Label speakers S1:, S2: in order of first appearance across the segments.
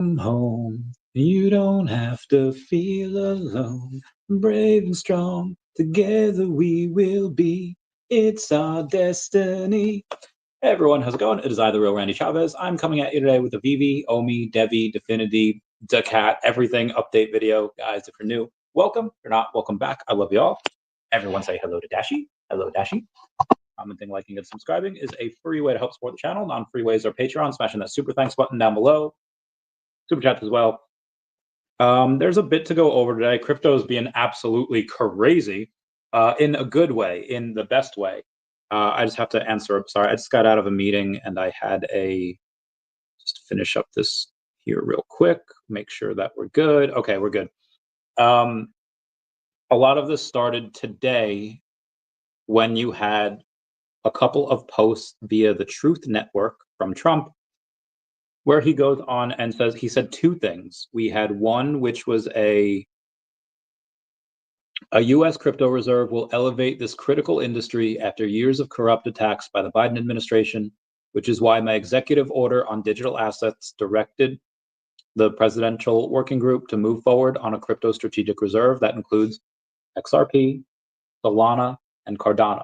S1: home. You don't have to feel alone. Brave and strong, together we will be. It's our destiny. Hey everyone, how's it going? It is I, the real Randy Chavez. I'm coming at you today with a VeVe, OMI, DEVVE, Definity, DACAT, everything update video. Guys, if you're new, welcome. If you're not, welcome back. I love you all. Everyone say hello to Dashi. Hello, Dashi. Commenting, liking, and subscribing is a free way to help support the channel. Non-free ways are Patreon, smashing that super thanks button down below. Super chats as well. There's a bit to go over today. Crypto is being absolutely crazy in a good way, in the best way. I just have to answer. Sorry, I just got out of a meeting and I had just finish up this here real quick. Make sure that we're good. Okay, we're good. A lot of this started today when you had a couple of posts via the Truth Network from Trump, where he goes on and says, he said two things. We had one, which was a U.S. crypto reserve will elevate this critical industry after years of corrupt attacks by the Biden administration, which is why my executive order on digital assets directed the presidential working group to move forward on a crypto strategic reserve that includes XRP, Solana, and Cardano.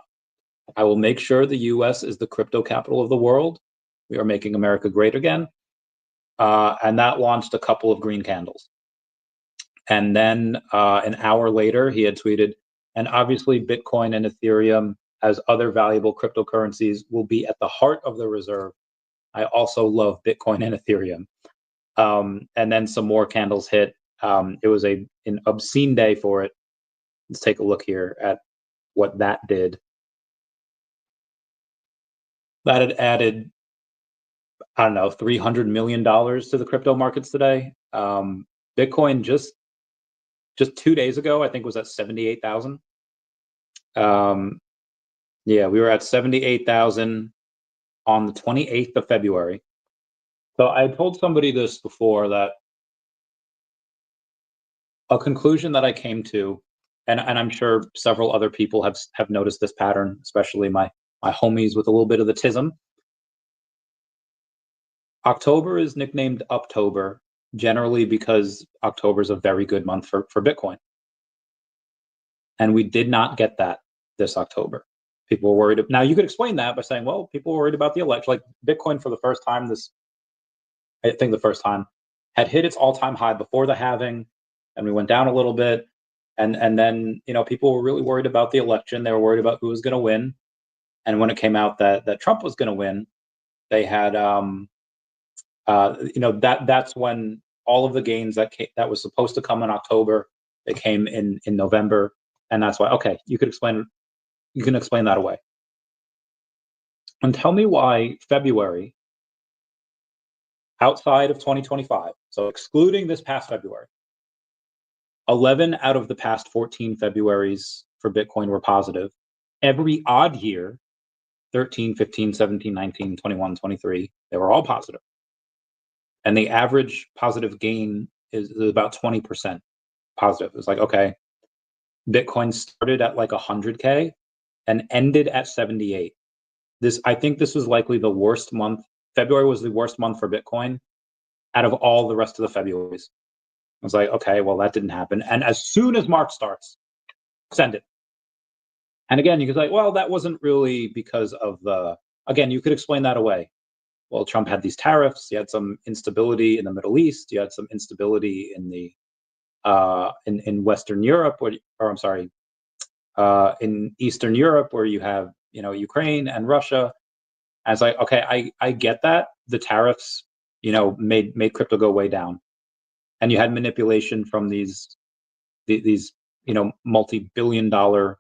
S1: I will make sure the U.S. is the crypto capital of the world. We are making America great again. And that launched a couple of green candles. And then an hour later, he had tweeted, and obviously Bitcoin and Ethereum, as other valuable cryptocurrencies, will be at the heart of the reserve. I also love Bitcoin and Ethereum. And then some more candles hit. It was an obscene day for it. Let's take a look here at what that did. That had added, I don't know, $300 million to the crypto markets today. Bitcoin just 2 days ago, I think, was at 78,000. Yeah, we were at 78,000 on the 28th of February. So I told somebody this before, that a conclusion that I came to, and I'm sure several other people have noticed this pattern, especially my homies with a little bit of the tism. October is nicknamed Uptober, generally because October is a very good month for Bitcoin. And we did not get that this October. People were worried. Now, you could explain that by saying, well, people were worried about the election. Like Bitcoin, for the first time, I think the first time, had hit its all-time high before the halving, and we went down a little bit. And then, people were really worried about the election. They were worried about who was going to win. And when it came out that Trump was going to win, they had, that's when all of the gains that was supposed to come in October, they came in November. And that's why, okay, you can explain that away. And tell me why February, outside of 2025, so excluding this past February, 11 out of the past 14 Februaries for Bitcoin were positive. Every odd year, 13, 15, 17, 19, 21, 23, they were all positive. And the average positive gain is about 20% positive. It's like, okay, Bitcoin started at like 100K and ended at 78. I think this was likely the worst month. February was the worst month for Bitcoin out of all the rest of the Februaries. I was like, okay, well, that didn't happen. And as soon as March starts, send it. And again, you could say, well, that wasn't really because of again, you could explain that away. Well, Trump had these tariffs. You had some instability in the Middle East. You had some instability in in Western Europe, in Eastern Europe, where you have, Ukraine and Russia. And it's like, okay, I get that. The tariffs, made crypto go way down. And you had manipulation from these multi-billion-dollar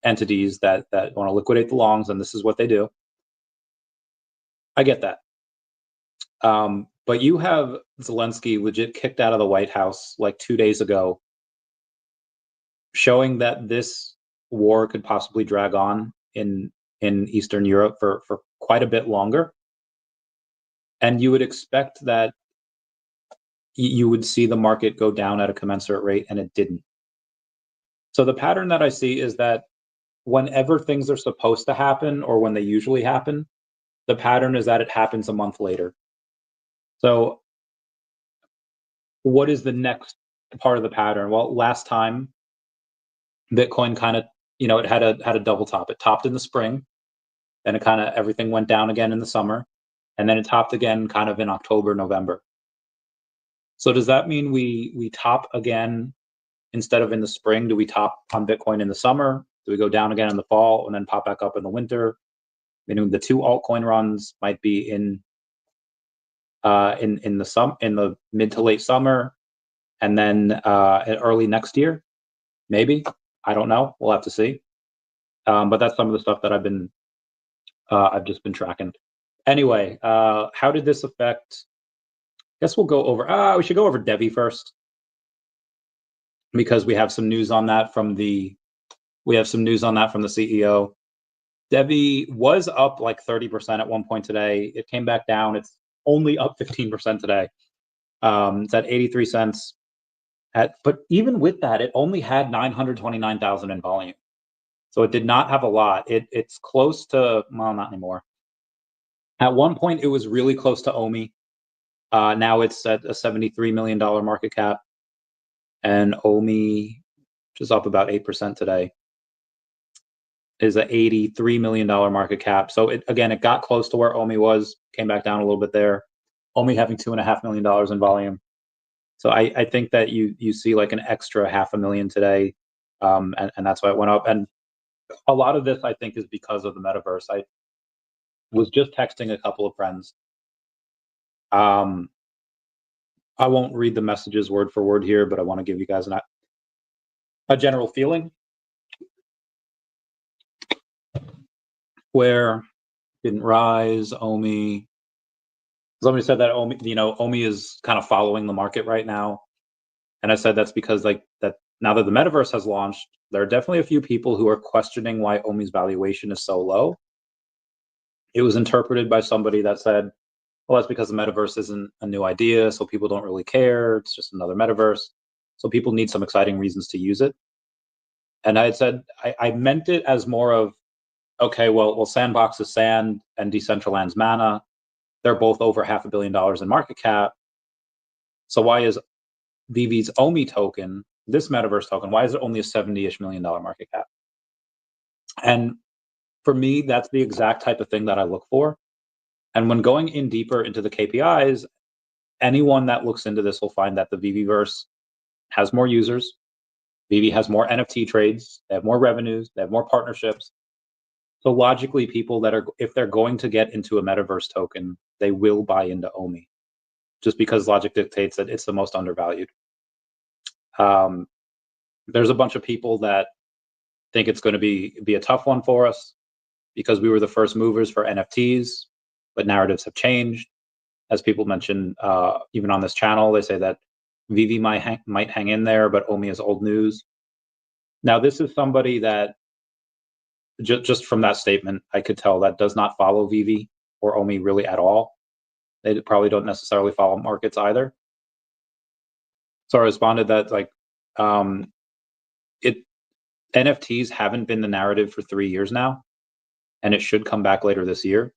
S1: entities that want to liquidate the longs, and this is what they do. I get that. But you have Zelensky legit kicked out of the White House like 2 days ago, showing that this war could possibly drag on in Eastern Europe for quite a bit longer. And you would expect that you would see the market go down at a commensurate rate, and it didn't. So the pattern that I see is that whenever things are supposed to happen, or when they usually happen, the pattern is that it happens a month later. So what is the next part of the pattern? Well, last time Bitcoin kind of, it had a double top. It topped in the spring, then it kind of everything went down again in the summer, and then it topped again kind of in October, November. So does that mean we top again instead of in the spring? Do we top on Bitcoin in the summer? Do we go down again in the fall and then pop back up in the winter? Meaning the two altcoin runs might be in the mid to late summer, and then early next year, maybe. I don't know. We'll have to see. But that's some of the stuff that I've just been tracking. Anyway, how did this affect? I guess we'll go over. We should go over DEVVE first, because we have some news on that from the CEO. DEVVE was up like 30% at one point today. It came back down. It's only up 15% today. It's at 83 cents. But even with that, it only had 929,000 in volume. So it did not have a lot. It's close to, well, not anymore. At one point, it was really close to OMI. Now it's at a $73 million market cap. And OMI, which is up about 8% today, is an $83 million market cap. So it got close to where OMI was, came back down a little bit there. OMI having $2.5 million in volume. So I think that you see like an extra $500,000 today, and that's why it went up. And a lot of this, I think, is because of the metaverse. I was just texting a couple of friends. I won't read the messages word for word here, but I want to give you guys a general feeling where didn't rise, OMI. Somebody said that OMI is kind of following the market right now. And I said that's because like that now that the metaverse has launched, there are definitely a few people who are questioning why OMI's valuation is so low. It was interpreted by somebody that said, well, that's because the metaverse isn't a new idea, so people don't really care. It's just another metaverse. So people need some exciting reasons to use it. And I had said, I meant it as more of, okay, well, Sandbox is Sand and Decentraland's Mana. They're both over $500 million in market cap. So why is VeVe's OMI token, this metaverse token, why is it only a $70-ish million market cap? And for me, that's the exact type of thing that I look for. And when going in deeper into the KPIs, anyone that looks into this will find that the VeVeverse has more users. VeVe has more NFT trades. They have more revenues. They have more partnerships. So logically, people that are, if they're going to get into a metaverse token, they will buy into OMI, just because logic dictates that it's the most undervalued. There's a bunch of people that think it's going to be a tough one for us because we were the first movers for NFTs, but narratives have changed. As people mentioned, even on this channel, they say that VeVe might hang in there, but OMI is old news. Now, this is somebody that, just from that statement, I could tell that does not follow VeVe or OMI really at all. They probably don't necessarily follow markets either. So I responded that NFTs haven't been the narrative for 3 years now, and it should come back later this year.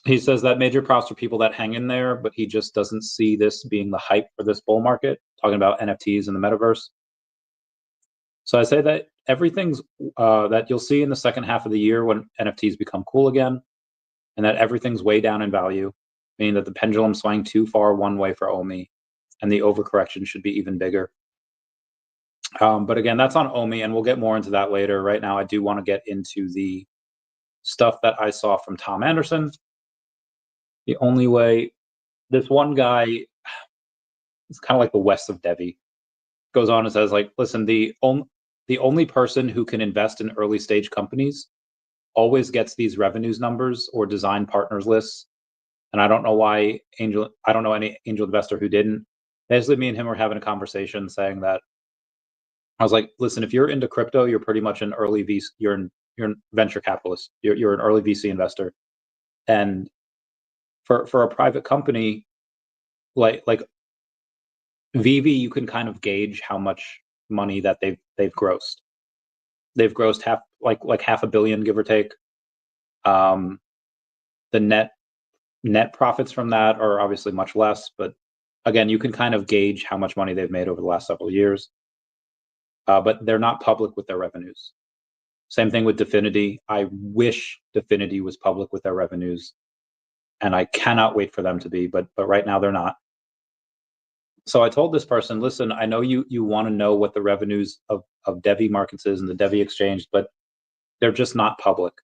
S1: He says that major props for people that hang in there, but he just doesn't see this being the hype for this bull market, talking about NFTs and the metaverse. So I say that everything's that you'll see in the second half of the year when NFTs become cool again, and that everything's way down in value, meaning that the pendulum swung too far one way for OMI, and the overcorrection should be even bigger. But again, that's on OMI, and we'll get more into that later. Right now, I do want to get into the stuff that I saw from Tom Anderson. The only way, this one guy, it's kind of like the West of DEVVE, goes on and says, like, listen, the only person who can invest in early stage companies always gets these revenues numbers or design partners lists. And I don't know why I don't know any angel investor who didn't. Basically, me and him were having a conversation saying that, I was like, listen, if you're into crypto, you're pretty much an early VC, you're a venture capitalist, you're an early VC investor. And for a private company like VeVe, you can kind of gauge how much money that they've grossed. They've grossed like $500 million, give or take. The net profits from that are obviously much less, but Again, you can kind of gauge how much money they've made over the last several years, but they're not public with their revenues. Same thing with Definity. I wish Definity was public with their revenues, and I cannot wait for them to be, but right now they're not. So I told this person, listen, I know you want to know what the revenues of DEVVE markets is and the DEVVE exchange, but they're just not public.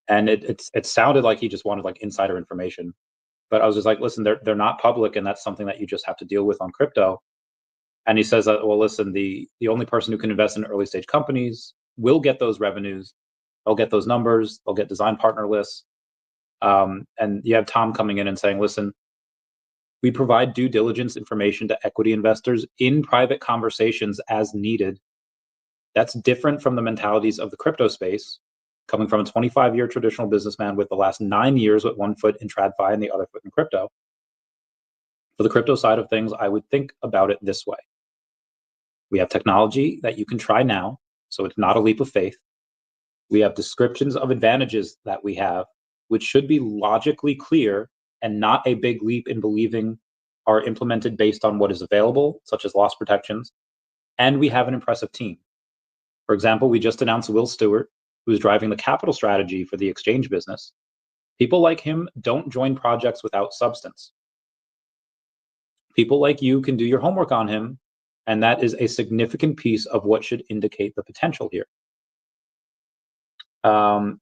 S1: And it sounded like he just wanted like insider information. But I was just like, listen, they're not public, and that's something that you just have to deal with on crypto. And he says, well, listen, the only person who can invest in early stage companies will get those revenues. They'll get those numbers. They'll get design partner lists. And you have Tom coming in and saying, listen, we provide due diligence information to equity investors in private conversations as needed. That's different from the mentalities of the crypto space, coming from a 25-year traditional businessman with the last 9 years with one foot in TradFi and the other foot in crypto. For the crypto side of things, I would think about it this way. We have technology that you can try now, so it's not a leap of faith. We have descriptions of advantages that we have, which should be logically clear and not a big leap in believing are implemented based on what is available, such as loss protections. And we have an impressive team. For example, we just announced Will Stewart, who's driving the capital strategy for the exchange business. People like him don't join projects without substance. People like you can do your homework on him, and that is a significant piece of what should indicate the potential here.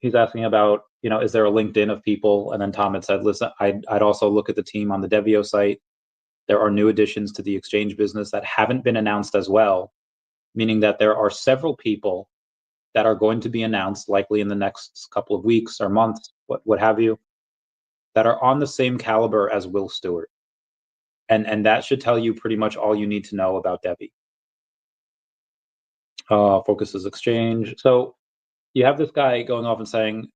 S1: He's asking about, is there a LinkedIn of people? And then Tom had said, listen, I'd also look at the team on the DEVVE site. There are new additions to the exchange business that haven't been announced as well, meaning that there are several people that are going to be announced likely in the next couple of weeks or months, what have you, that are on the same caliber as Will Stewart. And that should tell you pretty much all you need to know about DEVVE. Focuses exchange. So you have this guy going off and saying,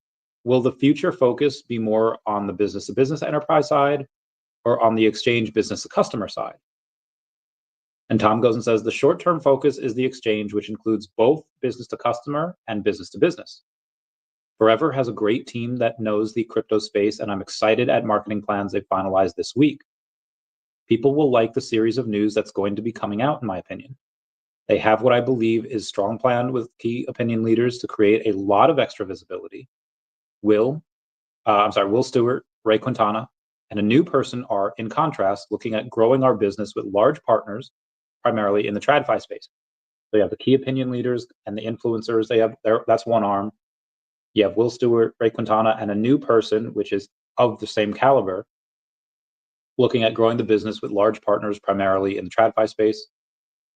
S1: will the future focus be more on the business to business enterprise side or on the exchange business to customer side? And Tom goes and says, the short-term focus is the exchange, which includes both business to customer and business to business. Forever has a great team that knows the crypto space, and I'm excited at marketing plans they've finalized this week. People will like the series of news that's going to be coming out, in my opinion. They have what I believe is strong plan with key opinion leaders to create a lot of extra visibility. Will Stewart, Ray Quintana, and a new person are, in contrast, looking at growing our business with large partners, primarily in the TradFi space. So you have the key opinion leaders and the influencers. That's one arm. You have Will Stewart, Ray Quintana, and a new person, which is of the same caliber, looking at growing the business with large partners, primarily in the TradFi space.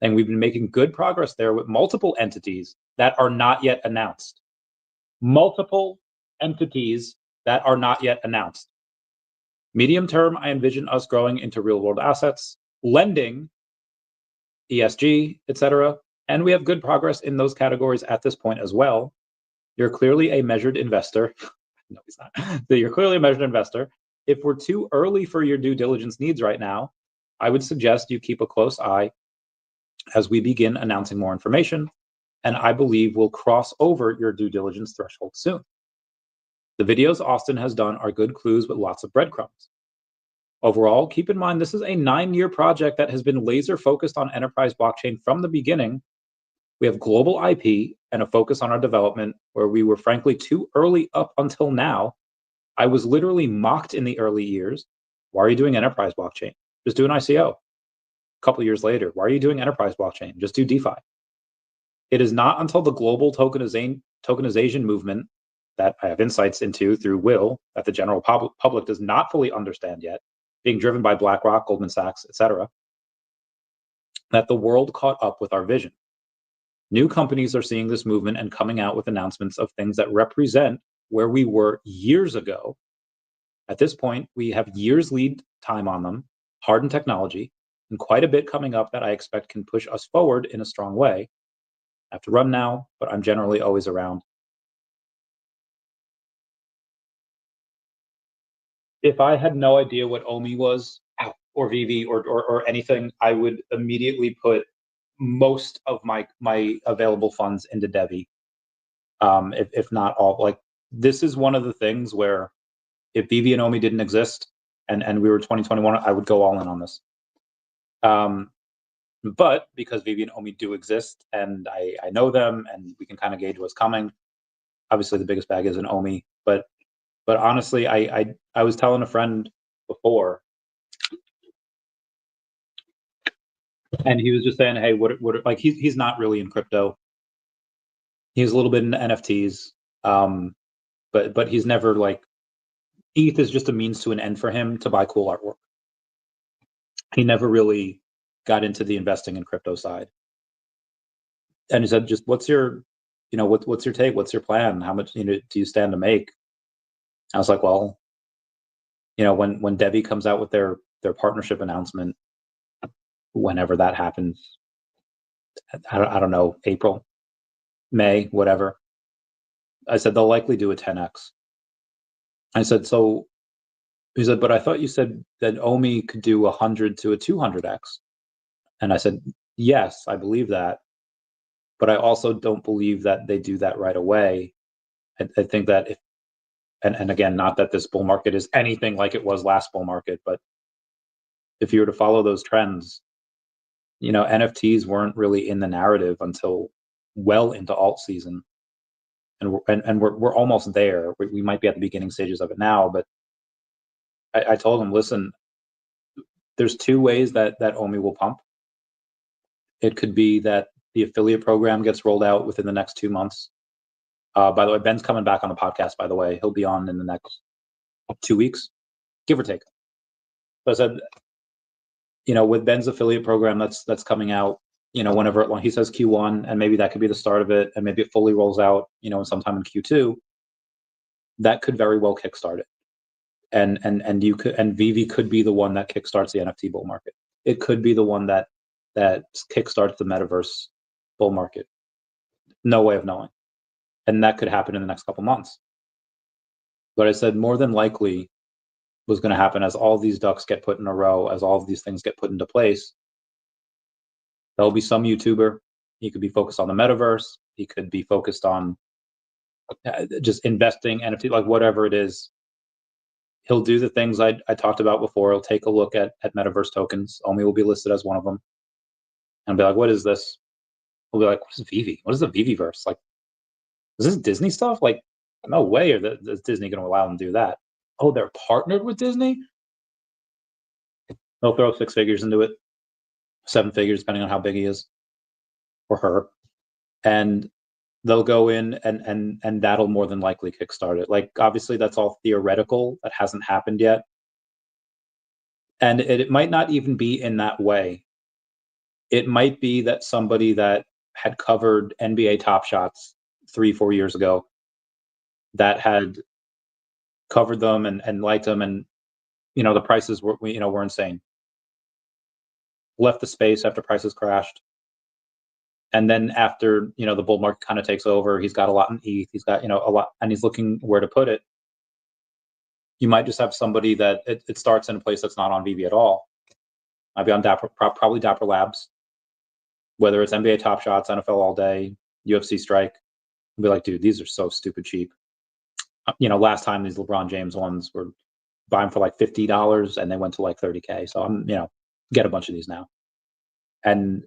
S1: And we've been making good progress there with multiple entities that are not yet announced. Multiple entities that are not yet announced. Medium term, I envision us growing into real world assets, lending, ESG, etc. And we have good progress in those categories at this point as well. You're clearly a measured investor. No, he's not. You're clearly a measured investor. If we're too early for your due diligence needs right now, I would suggest you keep a close eye as we begin announcing more information, and I believe we'll cross over your due diligence threshold soon. The videos Austin has done are good clues with lots of breadcrumbs. Overall, keep in mind this is a 9-year project that has been laser focused on enterprise blockchain from the beginning. We have global IP and a focus on our development where we were frankly too early up until now. I was literally mocked in the early years. Why are you doing enterprise blockchain? Just do an ICO. A couple years later, why are you doing enterprise blockchain? Just do DeFi. It is not until the global tokenization movement that I have insights into through Will that the general public does not fully understand yet, being driven by BlackRock, Goldman Sachs, etc., that the world caught up with our vision. New companies are seeing this movement and coming out with announcements of things that represent where we were years ago. At this point, we have years lead time on them, hardened technology, and quite a bit coming up that I expect can push us forward in a strong way. I have to run now, but I'm generally always around. If I had no idea what OMI was or VeVe or anything, I would immediately put most of my available funds into DEVVE. If not all, like this is one of the things where if VeVe and OMI didn't exist and we were 2021, I would go all in on this. But because VeVe and Omi do exist, and I know them, and we can kind of gauge what's coming. Obviously, the biggest bag is an Omi, but honestly, I was telling a friend before, and he was just saying, hey, what like he's not really in crypto. He's a little bit in NFTs, but he's never like ETH is just a means to an end for him to buy cool artwork. He never really got into the investing in crypto side. And he said, just what's your, what's your take? What's your plan? How much, do you stand to make? I was like, well, when DEVVE comes out with their partnership announcement, whenever that happens, I don't know, April, May, whatever. I said, they'll likely do a 10x. I said, so he said, but I thought you said that Omi could do 100 to a 200x. And I said, yes, I believe that. But I also don't believe that they do that right away. I think that if, and again, not that this bull market is anything like it was last bull market, but if you were to follow those trends, NFTs weren't really in the narrative until well into alt season. And we're almost there. We might be at the beginning stages of it now, but I told him, listen, there's two ways that Omi will pump. It could be that the affiliate program gets rolled out within the next 2 months. By the way, Ben's coming back on the podcast, by the way. He'll be on in the next 2 weeks, give or take. So I said, with Ben's affiliate program that's coming out, whenever he says Q1, and maybe that could be the start of it, and maybe it fully rolls out, sometime in Q2, that could very well kickstart it. And you could, and VeVe could be the one that kickstarts the NFT bull market. It could be the one that kickstarts the metaverse bull market. No way of knowing. And that could happen in the next couple months. But I said more than likely was going to happen as all these ducks get put in a row, as all of these things get put into place. There'll be some YouTuber. He could be focused on the metaverse. He could be focused on just investing, NFT, like whatever it is. He'll do the things I talked about before. He'll take a look at metaverse tokens. Omi will be listed as one of them. And be like, what is this? We'll be like, what is VeVe? What is the VeVe verse? Like, is this Disney stuff? Like, no way is Disney going to allow them to do that. Oh, they're partnered with Disney? They'll throw 6 figures into it, 7 figures, depending on how big he is or her. And they'll go in and that'll more than likely kickstart it. Like, obviously, that's all theoretical. That hasn't happened yet. And it might not even be in that way. It might be that somebody that had covered NBA Top Shots 3-4 years ago, that had covered them and liked them, and the prices were insane. Left the space after prices crashed, and then after the bull market kind of takes over, he's got a lot in ETH, he's got a lot, and he's looking where to put it. You might just have somebody that it starts in a place that's not on VeVe at all. Might be on probably Dapper Labs, whether it's NBA Top Shots, NFL All Day, UFC Strike. I'll be like, dude, these are so stupid cheap. Last time these LeBron James ones were buying for like $50 and they went to like 30K. So I'm, get a bunch of these now. And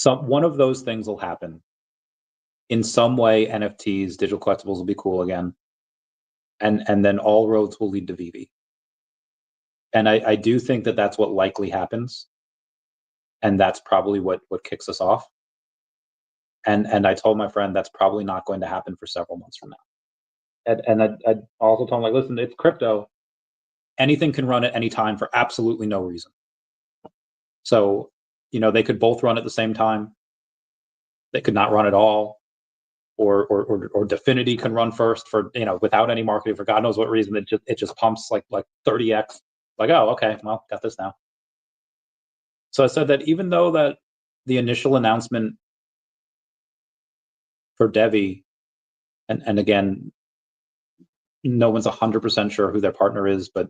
S1: one of those things will happen. In some way, NFTs, digital collectibles will be cool again. And then all roads will lead to VeVe. And I do think that that's what likely happens. And that's probably what kicks us off. And I told my friend that's probably not going to happen for several months from now. And I also told him, like, listen, it's crypto. Anything can run at any time for absolutely no reason. So, they could both run at the same time. They could not run at all. Or Definity can run first for, without any marketing for God knows what reason. It just pumps like 30x. Like, oh, okay, well, got this now. So I said that even though that the initial announcement for DEVVE, and again, no one's 100% sure who their partner is, but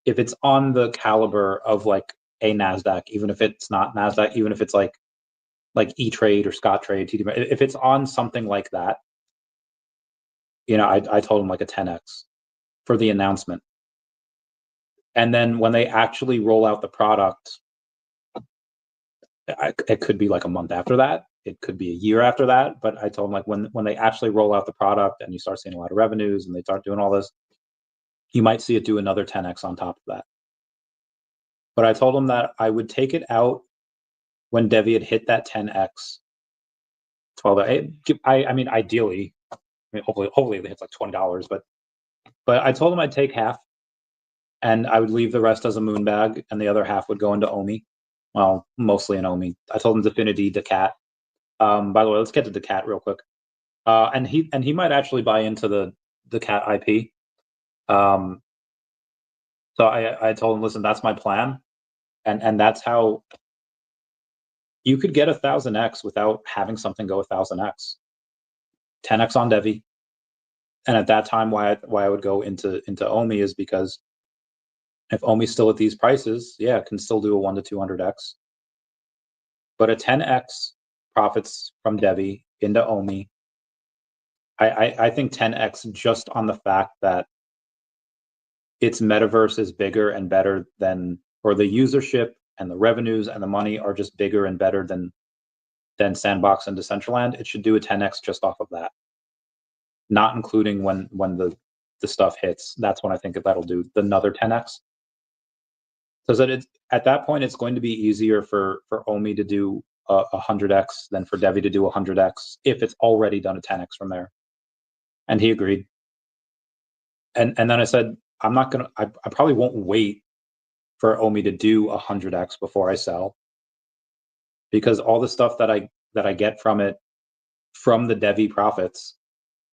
S1: if it's on the caliber of like a NASDAQ, even if it's not NASDAQ, even if it's like E-Trade or Scottrade, TD, if it's on something like that, I told him like a 10x for the announcement. And then when they actually roll out the product, it could be like a month after that. It could be a year after that. But I told them, like, when they actually roll out the product and you start seeing a lot of revenues and they start doing all this, you might see it do another 10x on top of that. But I told them that I would take it out when DEVVE had hit that 10x. 12. I mean, ideally, I mean, hopefully it hits like $20. But I told them I'd take half, and I would leave the rest as a moon bag, and the other half would go into OMI. Well, mostly in OMI. I told him Definity, DACAT. By the way, let's get to DACAT real quick. And he might actually buy into the DACAT IP. So I told him, listen, that's my plan, and that's how you could get 1000x without having something go 1000x. 10x on DEVVE. And at that time, why I would go into OMI is because if OMI's still at these prices, yeah, it can still do a 1 to 200x. But a 10x profits from DEVVE into OMI, I think 10x just on the fact that its metaverse is bigger and better than, or the usership and the revenues and the money are just bigger and better than Sandbox and Decentraland. It should do a 10x just off of that. Not including when the stuff hits. That's when I think that'll do another 10x. So that at that point, it's going to be easier for OMI to do 100x than for DEVVE to do 100x if it's already done a 10x from there. And he agreed. And then I said, I'm not gonna. I probably won't wait for OMI to do 100x before I sell, because all the stuff that I get from it, from the DEVVE profits,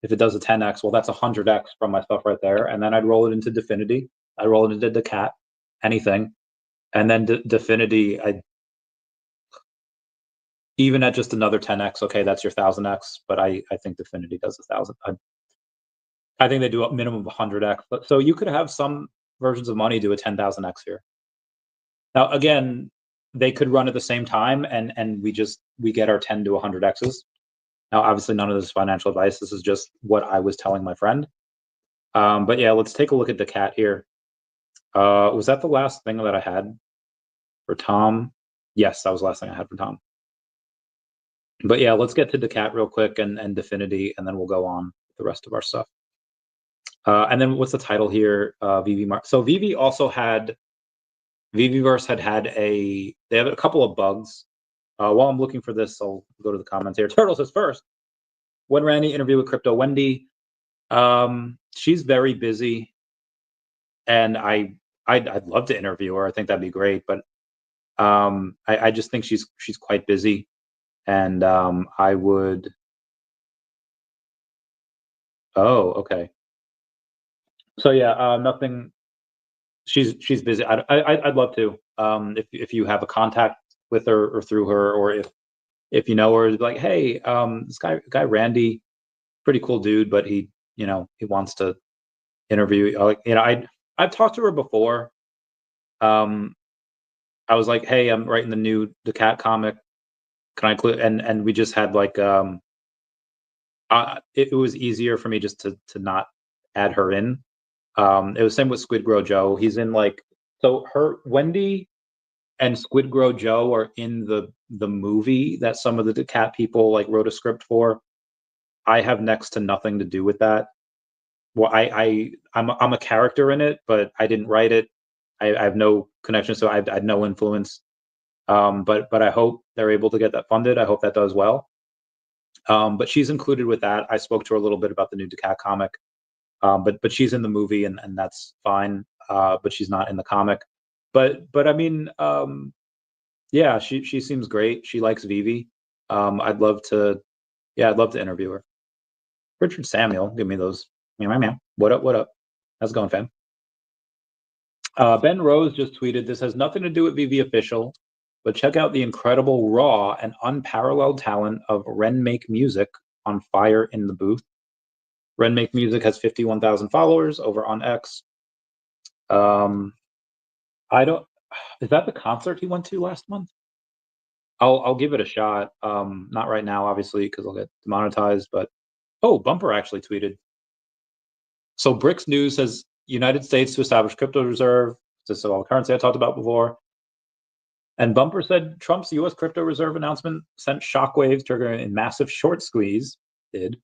S1: if it does a 10x, well, that's 100x from my stuff right there. And then I'd roll it into Definity. I'd roll it into DACAT, anything. And then Definity, even at just another 10x, okay, that's your 1000x. But I think Definity does 1000. I think they do a minimum of 100x. So you could have some versions of money do a 10,000x here. Now, again, they could run at the same time, and we get our 10 to 100x's. Now, obviously, none of this is financial advice. This is just what I was telling my friend. But yeah, let's take a look at DACAT here. Was that the last thing that I had for Tom? Yes, that was the last thing I had for Tom. But yeah, let's get to DACAT real quick and Definity, and then we'll go on with the rest of our stuff. And then what's the title here? VeVe. So VeVe also had, VeVeverse had they have a couple of bugs. While I'm looking for this, I'll go to the comments here. Turtle says first, when Randy interview with Crypto Wendy, she's very busy, and I'd love to interview her. I think that'd be great, but I just think she's quite busy, and I would. Oh, okay. So yeah, nothing. She's busy. I'd love to. If you have a contact with her or through her, or if you know her, like, hey, this guy Randy, pretty cool dude, but he wants to interview. I've talked to her before. I was like, hey, I'm writing the new DACAT comic. Can I include? And we just had like it was easier for me just to not add her in. It was same with Squid Grow Joe. He's in so Wendy and Squid Grow Joe are in the movie that some of the DACAT people wrote a script for. I have next to nothing to do with that. Well, I'm a character in it, but I didn't write it. I have no connection, so I had no influence. But I hope they're able to get that funded. I hope that does well. But she's included with that. I spoke to her a little bit about the new DACAT comic. But she's in the movie, and that's fine. But she's not in the comic. But I mean, yeah, she seems great. She likes VeVe. I'd love to interview her. Richard Samuel, give me those. Meow. What up? How's it going, fam? Ben Rose just tweeted, this has nothing to do with VeVe Official, but check out the incredible raw and unparalleled talent of Ren Make Music on fire in the booth. Ren Make Music has 51,000 followers over on X. Is that the concert he went to last month? I'll give it a shot. Not right now, obviously, because I'll get demonetized, but Bumper actually tweeted. So BRICS News says United States to establish crypto reserve. consists of all the currency I talked about before. And Bumper said Trump's U.S. crypto reserve announcement sent shockwaves, triggering a massive short squeeze. Did.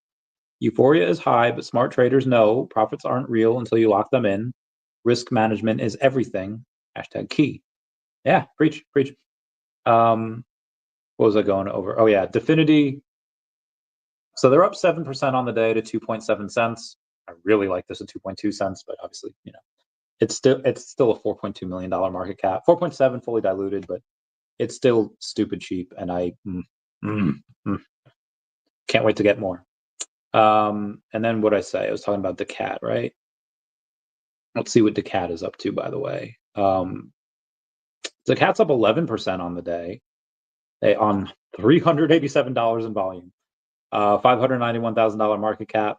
S1: Euphoria is high, but smart traders know profits aren't real until you lock them in. Risk management is everything. #key. Yeah, preach. What was I going over? Oh yeah, Definity. So they're up 7% on the day to 2.7 cents. I really like this at 2.2 cents, but obviously, it's still a $4.2 million market cap. 4.7 fully diluted, but it's still stupid cheap, and I can't wait to get more. And then what I say? I was talking about DACAT, right? Let's see what DACAT is up to, by the way. DACAT's up 11% on the day. They on $387 in volume. $591,000 market cap.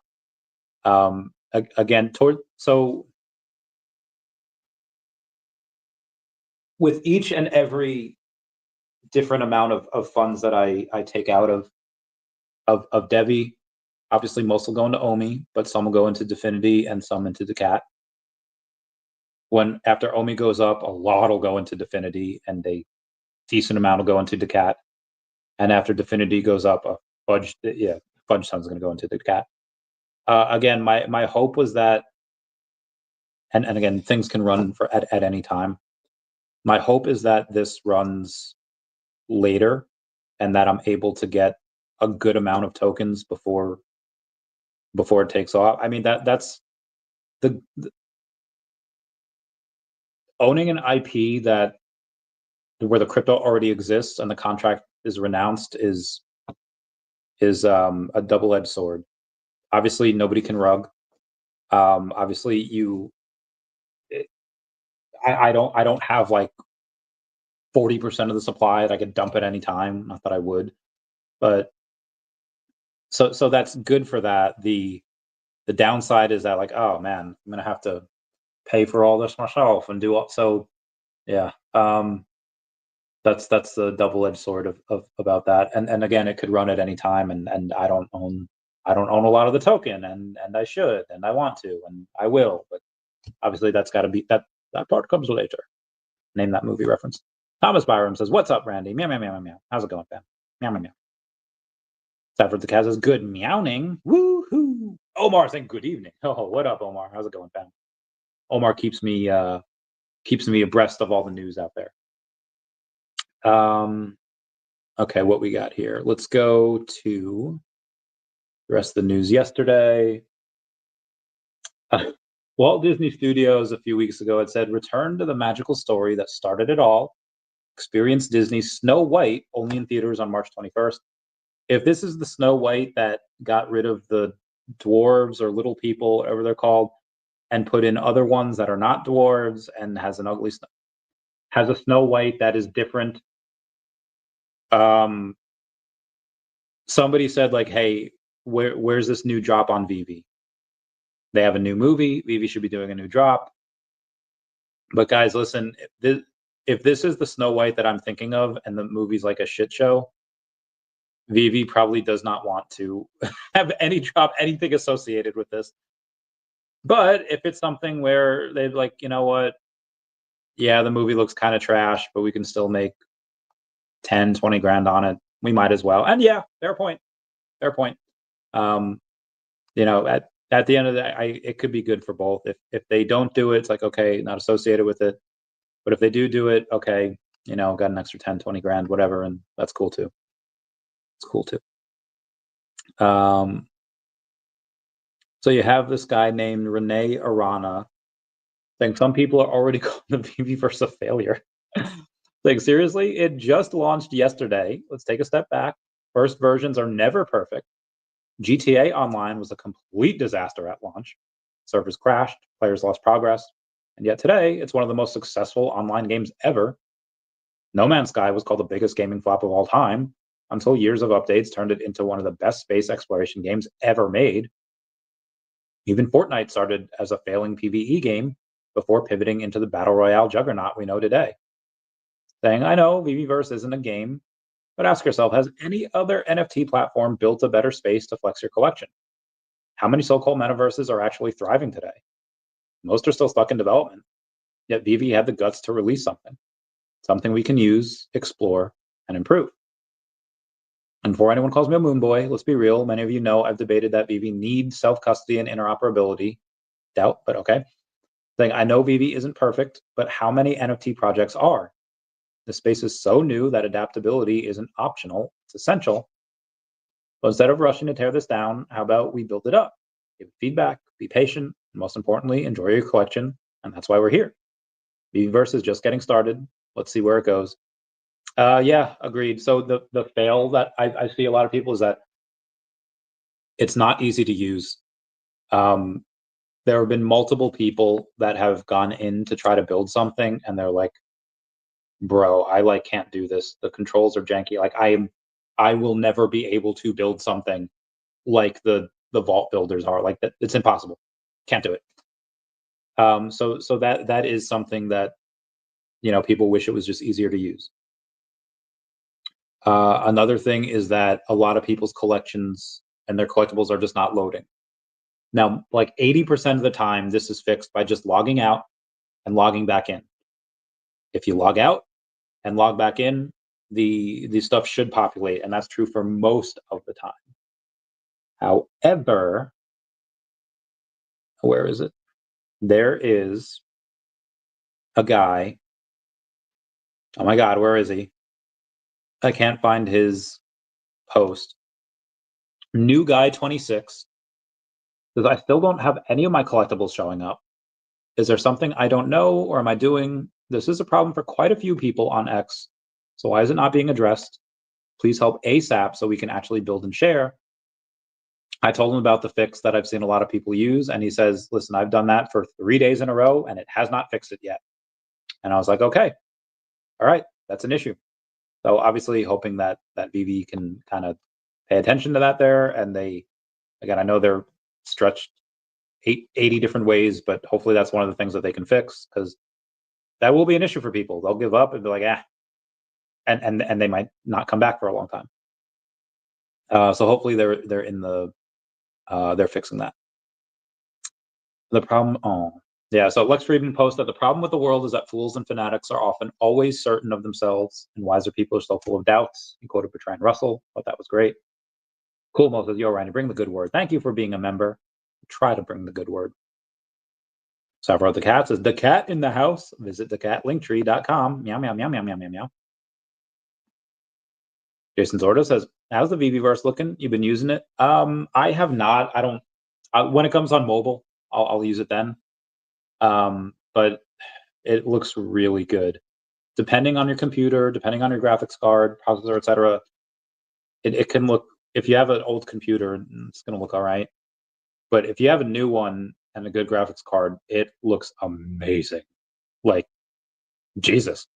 S1: Again, so with each and every different amount of funds that I take out of DEVVE, obviously most will go into OMI, but some will go into Definity and some into DACAT. When after OMI goes up, a lot will go into Definity, and a decent amount will go into DACAT. And after Definity goes up, a fudge tons is going to go into DACAT. Again, my hope was that, and again, things can run at any time. My hope is that this runs later, and that I'm able to get a good amount of tokens before it takes off. I mean, that's the owning an IP that where the crypto already exists and the contract is renounced is a double-edged sword. Obviously, nobody can rug. Obviously, I don't have like 40% of the supply that I could dump at any time. Not that I would, but so that's good for that. The downside is that, like, oh man, I'm gonna have to pay for all this myself and do all. So yeah, that's the double-edged sword of about that. And again, it could run at any time, and I don't own a lot of the token, and I should, and I want to, and I will, but obviously that's got to be that part comes later. Name that movie reference. Thomas Byram says, "What's up, Randy? Meow meow meow meow meow. How's it going, fam? Meow meow meow." Stafford the Cat says, "Good meowing. Woohoo!" Omar saying, "Good evening." Oh, what up, Omar? How's it going, fam? Omar keeps me abreast of all the news out there. Okay, what we got here? Let's go to the rest of the news yesterday. Walt Disney Studios a few weeks ago had said, "Return to the magical story that started it all. Experience Disney's Snow White, only in theaters on March 21st. If this is the Snow White that got rid of the dwarves or little people, whatever they're called, and put in other ones that are not dwarves and has a Snow White that is different." Somebody said, like, "Hey, where's this new drop on VeVe? They have a new movie. VeVe should be doing a new drop." But guys, listen, if this is the Snow White that I'm thinking of, and the movie's like a shit show, VeVe probably does not want to have anything associated with this. But if it's something where they're like, you know what, yeah, the movie looks kind of trash, but we can still make 10, 20 grand on it, we might as well. And yeah, fair point. At the end of the day, it could be good for both. If they don't do it, it's like, okay, not associated with it. But if they do it, okay, got an extra 10, 20 grand, whatever, and that's cool too. It's cool too. So you have this guy named Renee Arana saying some people are already calling the VeVeverse a failure. Like, seriously, it just launched yesterday. Let's take a step back. First versions are never perfect. GTA Online was a complete disaster at launch. Servers crashed, players lost progress, and yet today it's one of the most successful online games ever. No Man's Sky was called the biggest gaming flop of all time until years of updates turned it into one of the best space exploration games ever made. Even Fortnite started as a failing PvE game before pivoting into the battle royale juggernaut we know today. Saying, I know VeVeverse isn't a game, but ask yourself, has any other NFT platform built a better space to flex your collection? How many so-called metaverses are actually thriving today? Most are still stuck in development. yet VeVe had the guts to release something we can use, explore, and improve. And before anyone calls me a moon boy, let's be real. Many of you know I've debated that VeVe needs self-custody and interoperability. Doubt, but okay. Saying I know VeVe isn't perfect, but how many NFT projects are? The space is so new that adaptability isn't optional, it's essential. But instead of rushing to tear this down, how about we build it up? Give feedback, be patient, and most importantly, enjoy your collection. And that's why we're here. VeVeverse is just getting started. Let's see where it goes. Yeah, agreed. So the fail that I see a lot of people is that it's not easy to use. There have been multiple people that have gone in to try to build something, and they're like, "Bro, I can't do this. The controls are janky. Like I will never be able to build something like the vault builders are. Like that, it's impossible. Can't do it." So that is something that people wish it was just easier to use. Another thing is that a lot of people's collections and their collectibles are just not loading. Now, like 80% of the time, this is fixed by just logging out and logging back in. If you log out and log back in, the stuff should populate, and that's true for most of the time. However, where is it? There is a guy. Oh my God, where is he? I can't find his post. New guy 26 says, I still don't have any of my collectibles showing up. Is there something I don't know, or am I doing? This is a problem for quite a few people on X. So why is it not being addressed? Please help ASAP so we can actually build and share. I told him about the fix that I've seen a lot of people use, and he says, listen, I've done that for 3 days in a row, and it has not fixed it yet. And I was like, okay, all right, that's an issue. So obviously hoping that VeVe can kind of pay attention to that there. And again, I know they're stretched 80 different ways, but hopefully that's one of the things that they can fix, because that will be an issue for people. They'll give up and be like, and they might not come back for a long time. So hopefully they're in the they're fixing that. The problem, yeah. So Lex Friedman posted that the problem with the world is that fools and fanatics are often always certain of themselves, and wiser people are so full of doubts. He quoted Bertrand Russell. Thought that was great. Cool Mo says, yo, Ryan, bring the good word. Thank you for being a member. Try to bring the good word. Savro the Cat says, the cat in the house. Visit thecatlinktree.com. Meow, meow, meow, meow, meow, meow, meow. Jason Zorda says, how's the VeVeverse looking? You've been using it? I have not. I don't. When it comes on mobile, I'll use it then. But it looks really good. Depending on your computer, depending on your graphics card, processor, etc., it can look. If you have an old computer, it's going to look all right. But if you have a new one and a good graphics card, it looks amazing. Like, Jesus.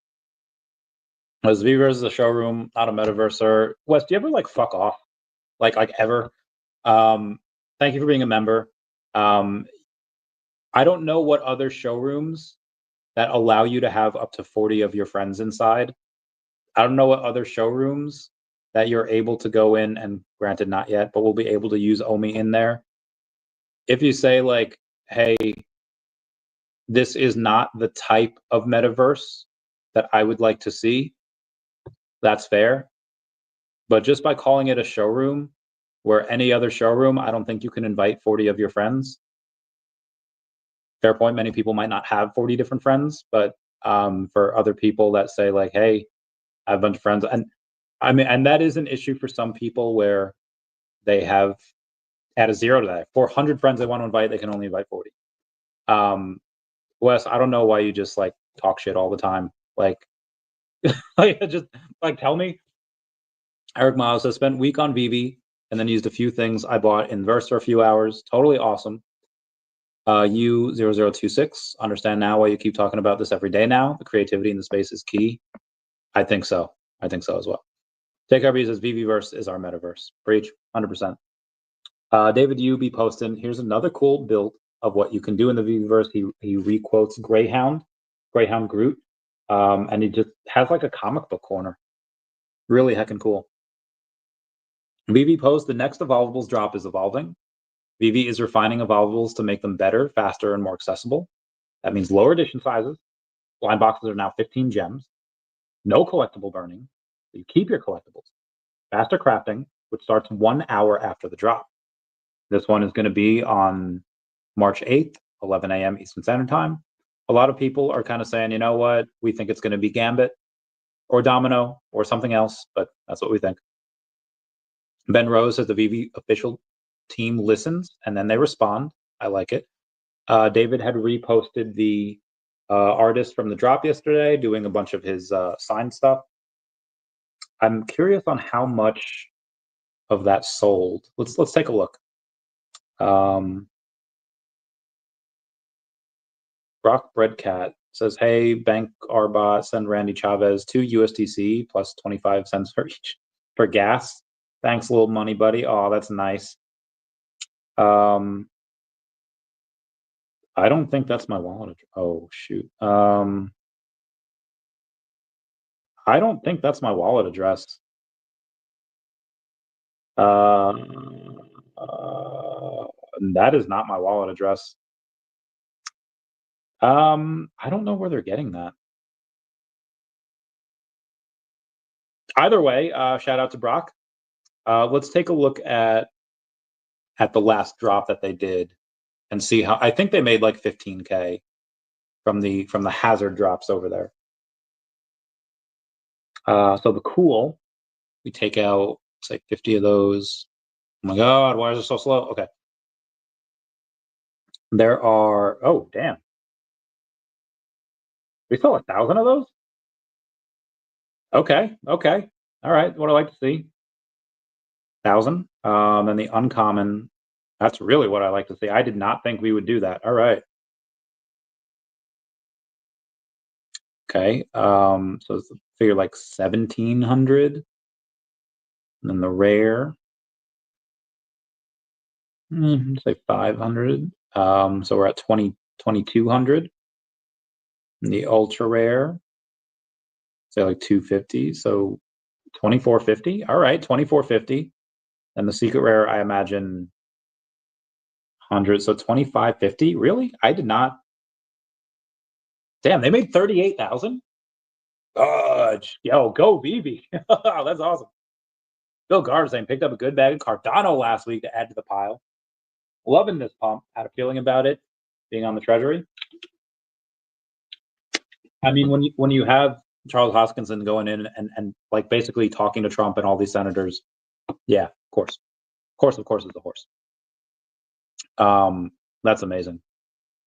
S1: As VeVeverse is a showroom, not a metaverser. Wes, do you ever fuck off? Like ever? Thank you for being a member. I don't know what other showrooms that allow you to have up to 40 of your friends inside. I don't know what other showrooms that you're able to go in, and granted not yet, but we'll be able to use Omi in there. If you say hey, this is not the type of metaverse that I would like to see, that's fair. But just by calling it a showroom, where any other showroom, I don't think you can invite 40 of your friends. Fair point. Many people might not have 40 different friends, but for other people that say hey, I have a bunch of friends, and and that is an issue for some people where they have add a 0 to that. 400 friends they want to invite, they can only invite 40. Wes, I don't know why you just talk shit all the time. Just tell me. Eric Miles has spent a week on VeVe and then used a few things I bought in Verse for a few hours. Totally awesome. U0026, understand now why you keep talking about this every day now. The creativity in the space is key. I think so. I think so as well. Take RB says VeVeverse is our metaverse. Breach, 100%. David be posting, here's another cool build of what you can do in the VeVeverse. He requotes Greyhound Groot, and he just has a comic book corner. Really heckin' cool. VeVe posts, the next Evolvables drop is evolving. VeVe is refining Evolvables to make them better, faster, and more accessible. That means lower edition sizes, Blind boxes are now 15 gems. No collectible burning. So you keep your collectibles. Faster crafting, which starts 1 hour after the drop. This one is going to be on March 8th, 11 a.m. Eastern Standard Time. A lot of people are kind of saying, you know what, we think it's going to be Gambit or Domino or something else, but that's what we think. Ben Rose says the VeVe official team listens and then they respond. I like it. David had reposted the artist from the drop yesterday doing a bunch of his signed stuff. I'm curious on how much of that sold. Let's take a look. Brock Breadcat says, hey, Bank Arbot, send Randy Chavez 2 USDC plus 25 cents for each for gas. Thanks, little money buddy. Oh, that's nice. I don't think that's my wallet. Oh, shoot. I don't think that's my wallet address. That is not my wallet address. I don't know where they're getting that. Either way, shout out to Brock. Let's take a look at the last drop that they did and see how. I think they made like 15K from the hazard drops over there. So the cool, we take out, it's like 50 of those. Oh my god, why is it so slow? Okay. There are, oh damn. We saw 1,000 of those? Okay, okay. All right, what I like to see. 1,000. And the uncommon, that's really what I like to see. I did not think we would do that. All right. Okay. So it's a figure like 1,700. And then the rare, say 500. So we're at 2,200. And the ultra rare, say like 250. So 2,450. All right, 2,450. And the secret rare, I imagine 100. So 2,550. Really? I did not. Damn, they made 38,000. Yo, go VeVe. That's awesome. Bill Gardner saying picked up a good bag of Cardano last week to add to the pile. Loving this pump. Had a feeling about it being on the treasury. I mean, when you have Charles Hoskinson going in and like basically talking to Trump and all these senators, yeah, of course is the horse. That's amazing.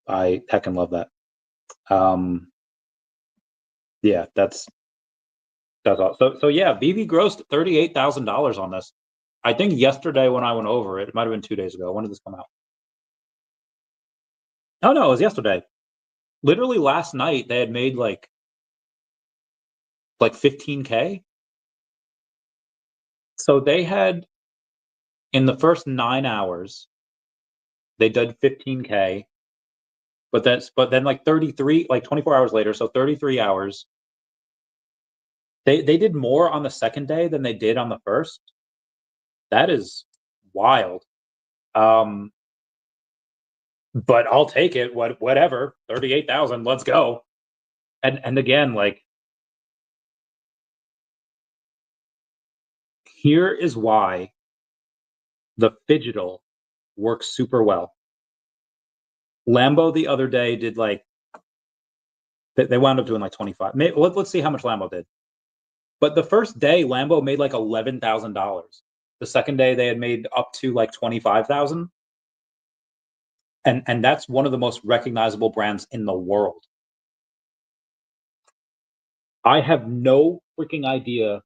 S1: I heckin' love that. Yeah, that's awesome. So yeah, VeVe grossed $38,000 on this. I think yesterday when I went over it, it might have been 2 days ago. When did this come out? Oh no, it was yesterday. Literally last night they had made like 15K. So they had in the first 9 hours they did 15K, but then like 33, like 24 hours later, so 33 hours. They did more on the second day than they did on the first. That is wild. But I'll take it. Whatever. 38,000. Let's go. And again, like here is why the Phygital works super well. Lambo the other day did like they wound up doing like 25. Let's see how much Lambo did. But the first day, Lambo made like $11,000. The second day, they had made up to like 25,000. And that's one of the most recognizable brands in the world. I have no freaking idea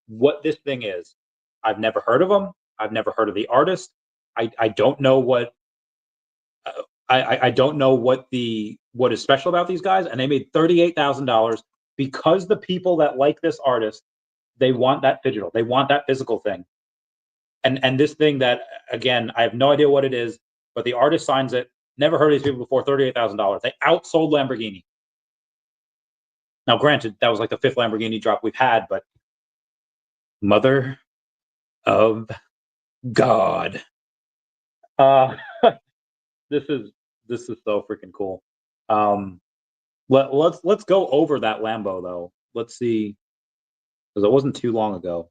S1: what this thing is. I've never heard of them. I've never heard of the artist. I don't know what I don't know what is special about these guys. And they made $38,000 because the people that like this artist, they want that Phygital. They want that physical thing. And this thing that, again, I have no idea what it is, but the artist signs it. Never heard of these people before. $38,000. They outsold Lamborghini. Now, granted, that was like the 5th Lamborghini drop we've had, but mother of God, this is so freaking cool. Let's go over that Lambo though. Let's see, because it wasn't too long ago.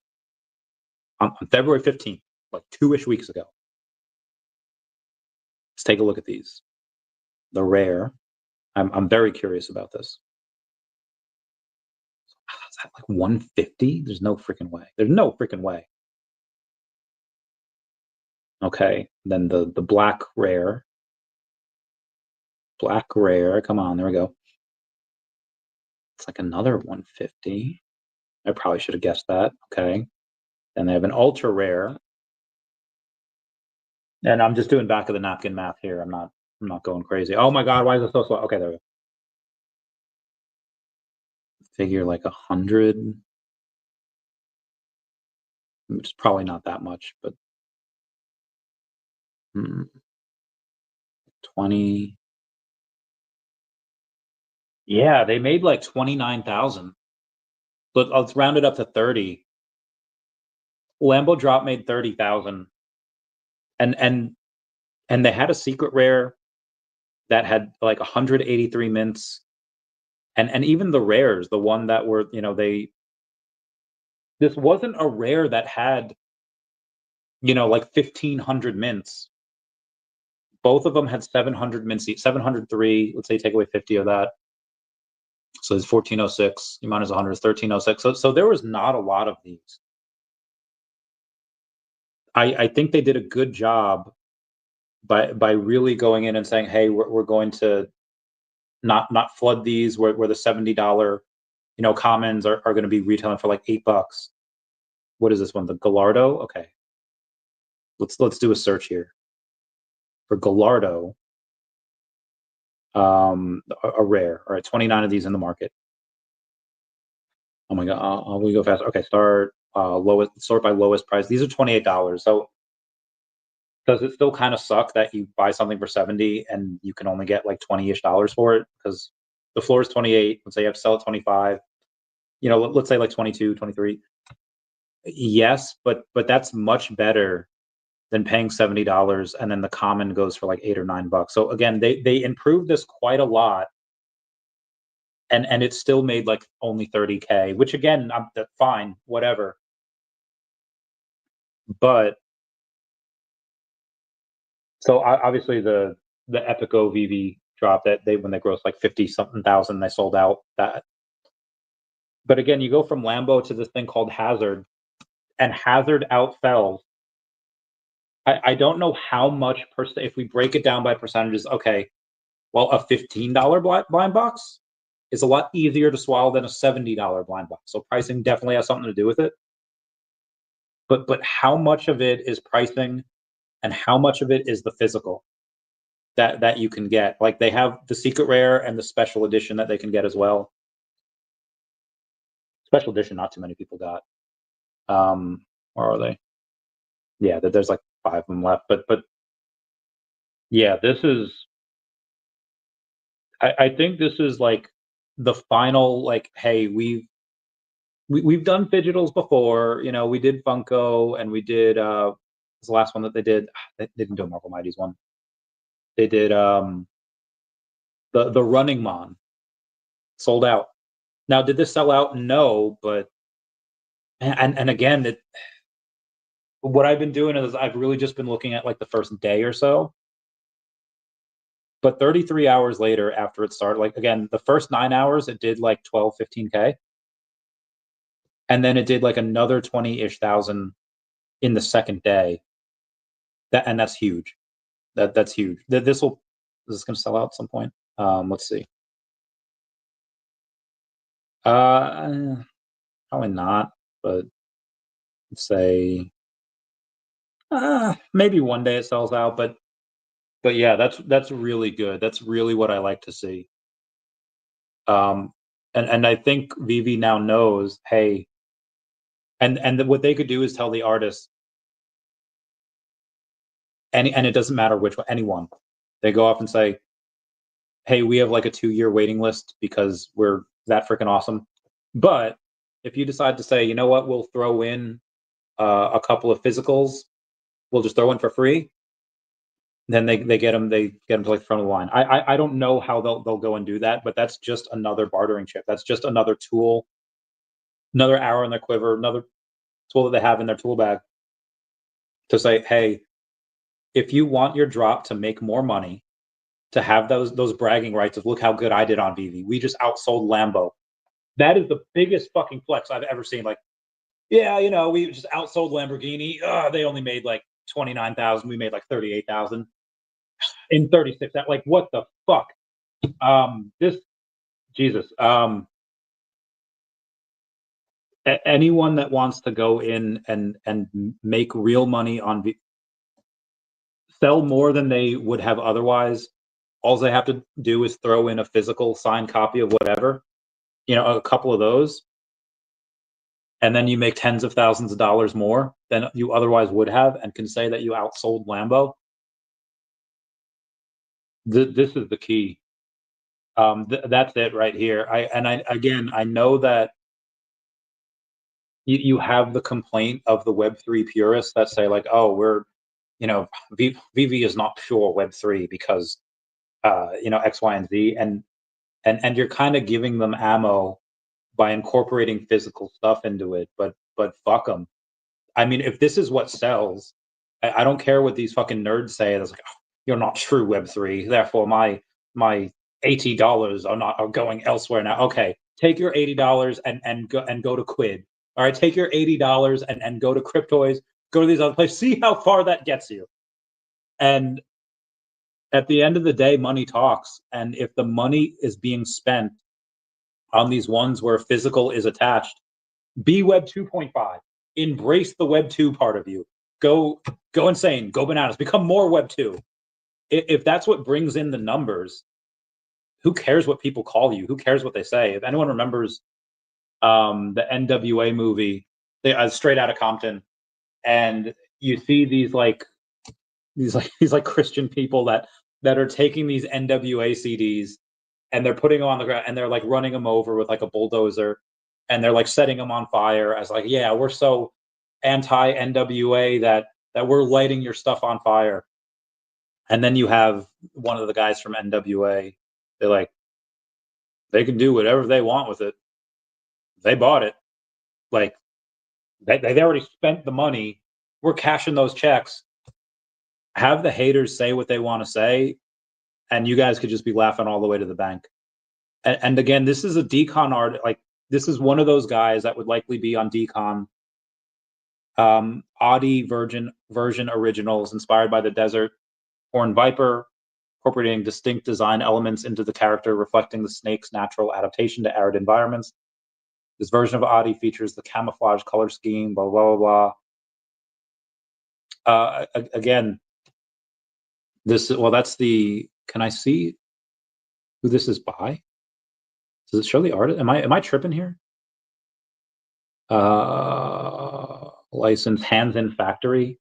S1: On February 15th, like 2-ish weeks ago. Let's take a look at these. The rare. I'm very curious about this. Is that like 150? There's no freaking way. There's no freaking way. Okay, then the black rare. Black rare. Come on, there we go. It's like another 150. I probably should have guessed that. Okay. Then they have an ultra rare. And I'm just doing back of the napkin math here. I'm not going crazy. Oh my god, why is it so slow? Okay, there we go. Figure like 100. Which is probably not that much, but 20. Yeah, they made like 29,000. But let's round it up to 30. Lambo Drop made 30,000. And they had a secret rare that had like 183 mints. And even the rares, the one that were, this wasn't a rare that had, like 1,500 mints. Both of them had 700 mints each, 703. Let's say take away 50 of that. So it's 1406. You minus 100 is 1306. So there was not a lot of these. I think they did a good job by really going in and saying, hey, we're going to not flood these where the $70 commons are going to be retailing for like $8. What is this one? The Gallardo? Okay. Let's do a search here for Gallardo. A rare. All right, 29 of these in the market. Oh my god, we go fast. Okay, start sort by lowest price. These are $28. So does it still kind of suck that you buy something for 70 and you can only get like 20-ish dollars for it? Because the floor is 28. Let's say you have to sell at 25. Let's say like 22, 23. Yes, but that's much better than paying $70 and then the common goes for like $8 or $9. So again, they improved this quite a lot, and it still made like only 30K, which again, I'm fine, whatever. But so obviously the Epico VeVe drop that when they grossed like 50 something thousand, they sold out that. But again, you go from Lambo to this thing called Hazard, and Hazard outfell. I don't know how much if we break it down by percentages. Okay, well, a $15 blind box is a lot easier to swallow than a $70 blind box. So pricing definitely has something to do with it. But how much of it is pricing, and how much of it is the physical that you can get? Like they have the secret rare and the special edition that they can get as well. Special edition, not too many people got. Where are they? Yeah, there's like 5 of them left. But yeah, this is. I think this is like the final. Like, hey, we've done digitals before. We did Funko, and we did. The last one that they did. They didn't do a Marvel Mighty's one. They did the Running Man. Sold out. Now, did this sell out? No, but and again, what I've been doing is I've really just been looking at like the first day or so. But 33 hours later, after it started, like again, the first 9 hours, it did like 12, 15K. And then it did like another 20-ish thousand in the second day. And that's huge. That's huge. Is this going to sell out at some point? Let's see. Probably not, but let's say maybe one day it sells out. But yeah, that's really good. That's really what I like to see. And I think VeVe now knows, hey, and what they could do is tell the artist, and it doesn't matter which one, anyone. They go off and say, hey, we have like a 2-year waiting list because we're that freaking awesome. But if you decide to say, you know what, we'll throw in a couple of physicals, we'll just throw in for free. then they get them to like the front of the line. I don't know how they'll go and do that, but that's just another bartering chip. That's just another tool, another arrow in their quiver, another tool that they have in their tool bag to say, hey, if you want your drop to make more money, to have those bragging rights of look how good I did on VeVe. We just outsold Lambo. That is the biggest fucking flex I've ever seen. Like, yeah, you know, we just outsold Lamborghini. They only made like 29,000. We made like 38,000 in 36. That like what the fuck? This Jesus. Anyone that wants to go in and make real money on sell more than they would have otherwise, all they have to do is throw in a physical signed copy of whatever, you know, a couple of those, and then you make tens of thousands of dollars more than you otherwise would have, and can say that you outsold Lambo. This is the key. That's it right here. I know that you have the complaint of the Web3 purists that say like, oh, we're, you know, VeVe is not pure Web3 because, you know, X, Y, and Z, and you're kind of giving them ammo by incorporating physical stuff into it. But fuck them. I mean, if this is what sells, I don't care what these fucking nerds say. That's like, oh, you're not true Web3, therefore my $80 are going elsewhere now. Okay, take your $80 and go to Quid. All right, take your $80 and go to Cryptoys, go to these other places, see how far that gets you. And at the end of the day, money talks. And if the money is being spent on these ones where physical is attached, be Web 2.5. Embrace the Web 2 part of you. Go insane. Go bananas. Become more Web 2. If that's what brings in the numbers, who cares what people call you? Who cares what they say? If anyone remembers the NWA movie, Straight Outta Compton, and you see these Christian people that are taking these NWA CDs and they're putting them on the ground and they're like running them over with like a bulldozer and they're like setting them on fire as like, yeah, we're so anti NWA that we're lighting your stuff on fire. And then you have one of the guys from NWA, they're like, they can do whatever they want with it. They bought it. Like they already spent the money. We're cashing those checks. Have the haters say what they want to say, and you guys could just be laughing all the way to the bank. And again, this is a decon art. Like this is one of those guys that would likely be on decon. Audi version originals inspired by the Desert Horn Viper, incorporating distinct design elements into the character, reflecting the snake's natural adaptation to arid environments. This version of Audi features the camouflage color scheme, blah, blah, blah, blah. Again, that's the, can I see who this is by? Does it show the artist? Am I tripping here? License Hands in Factory.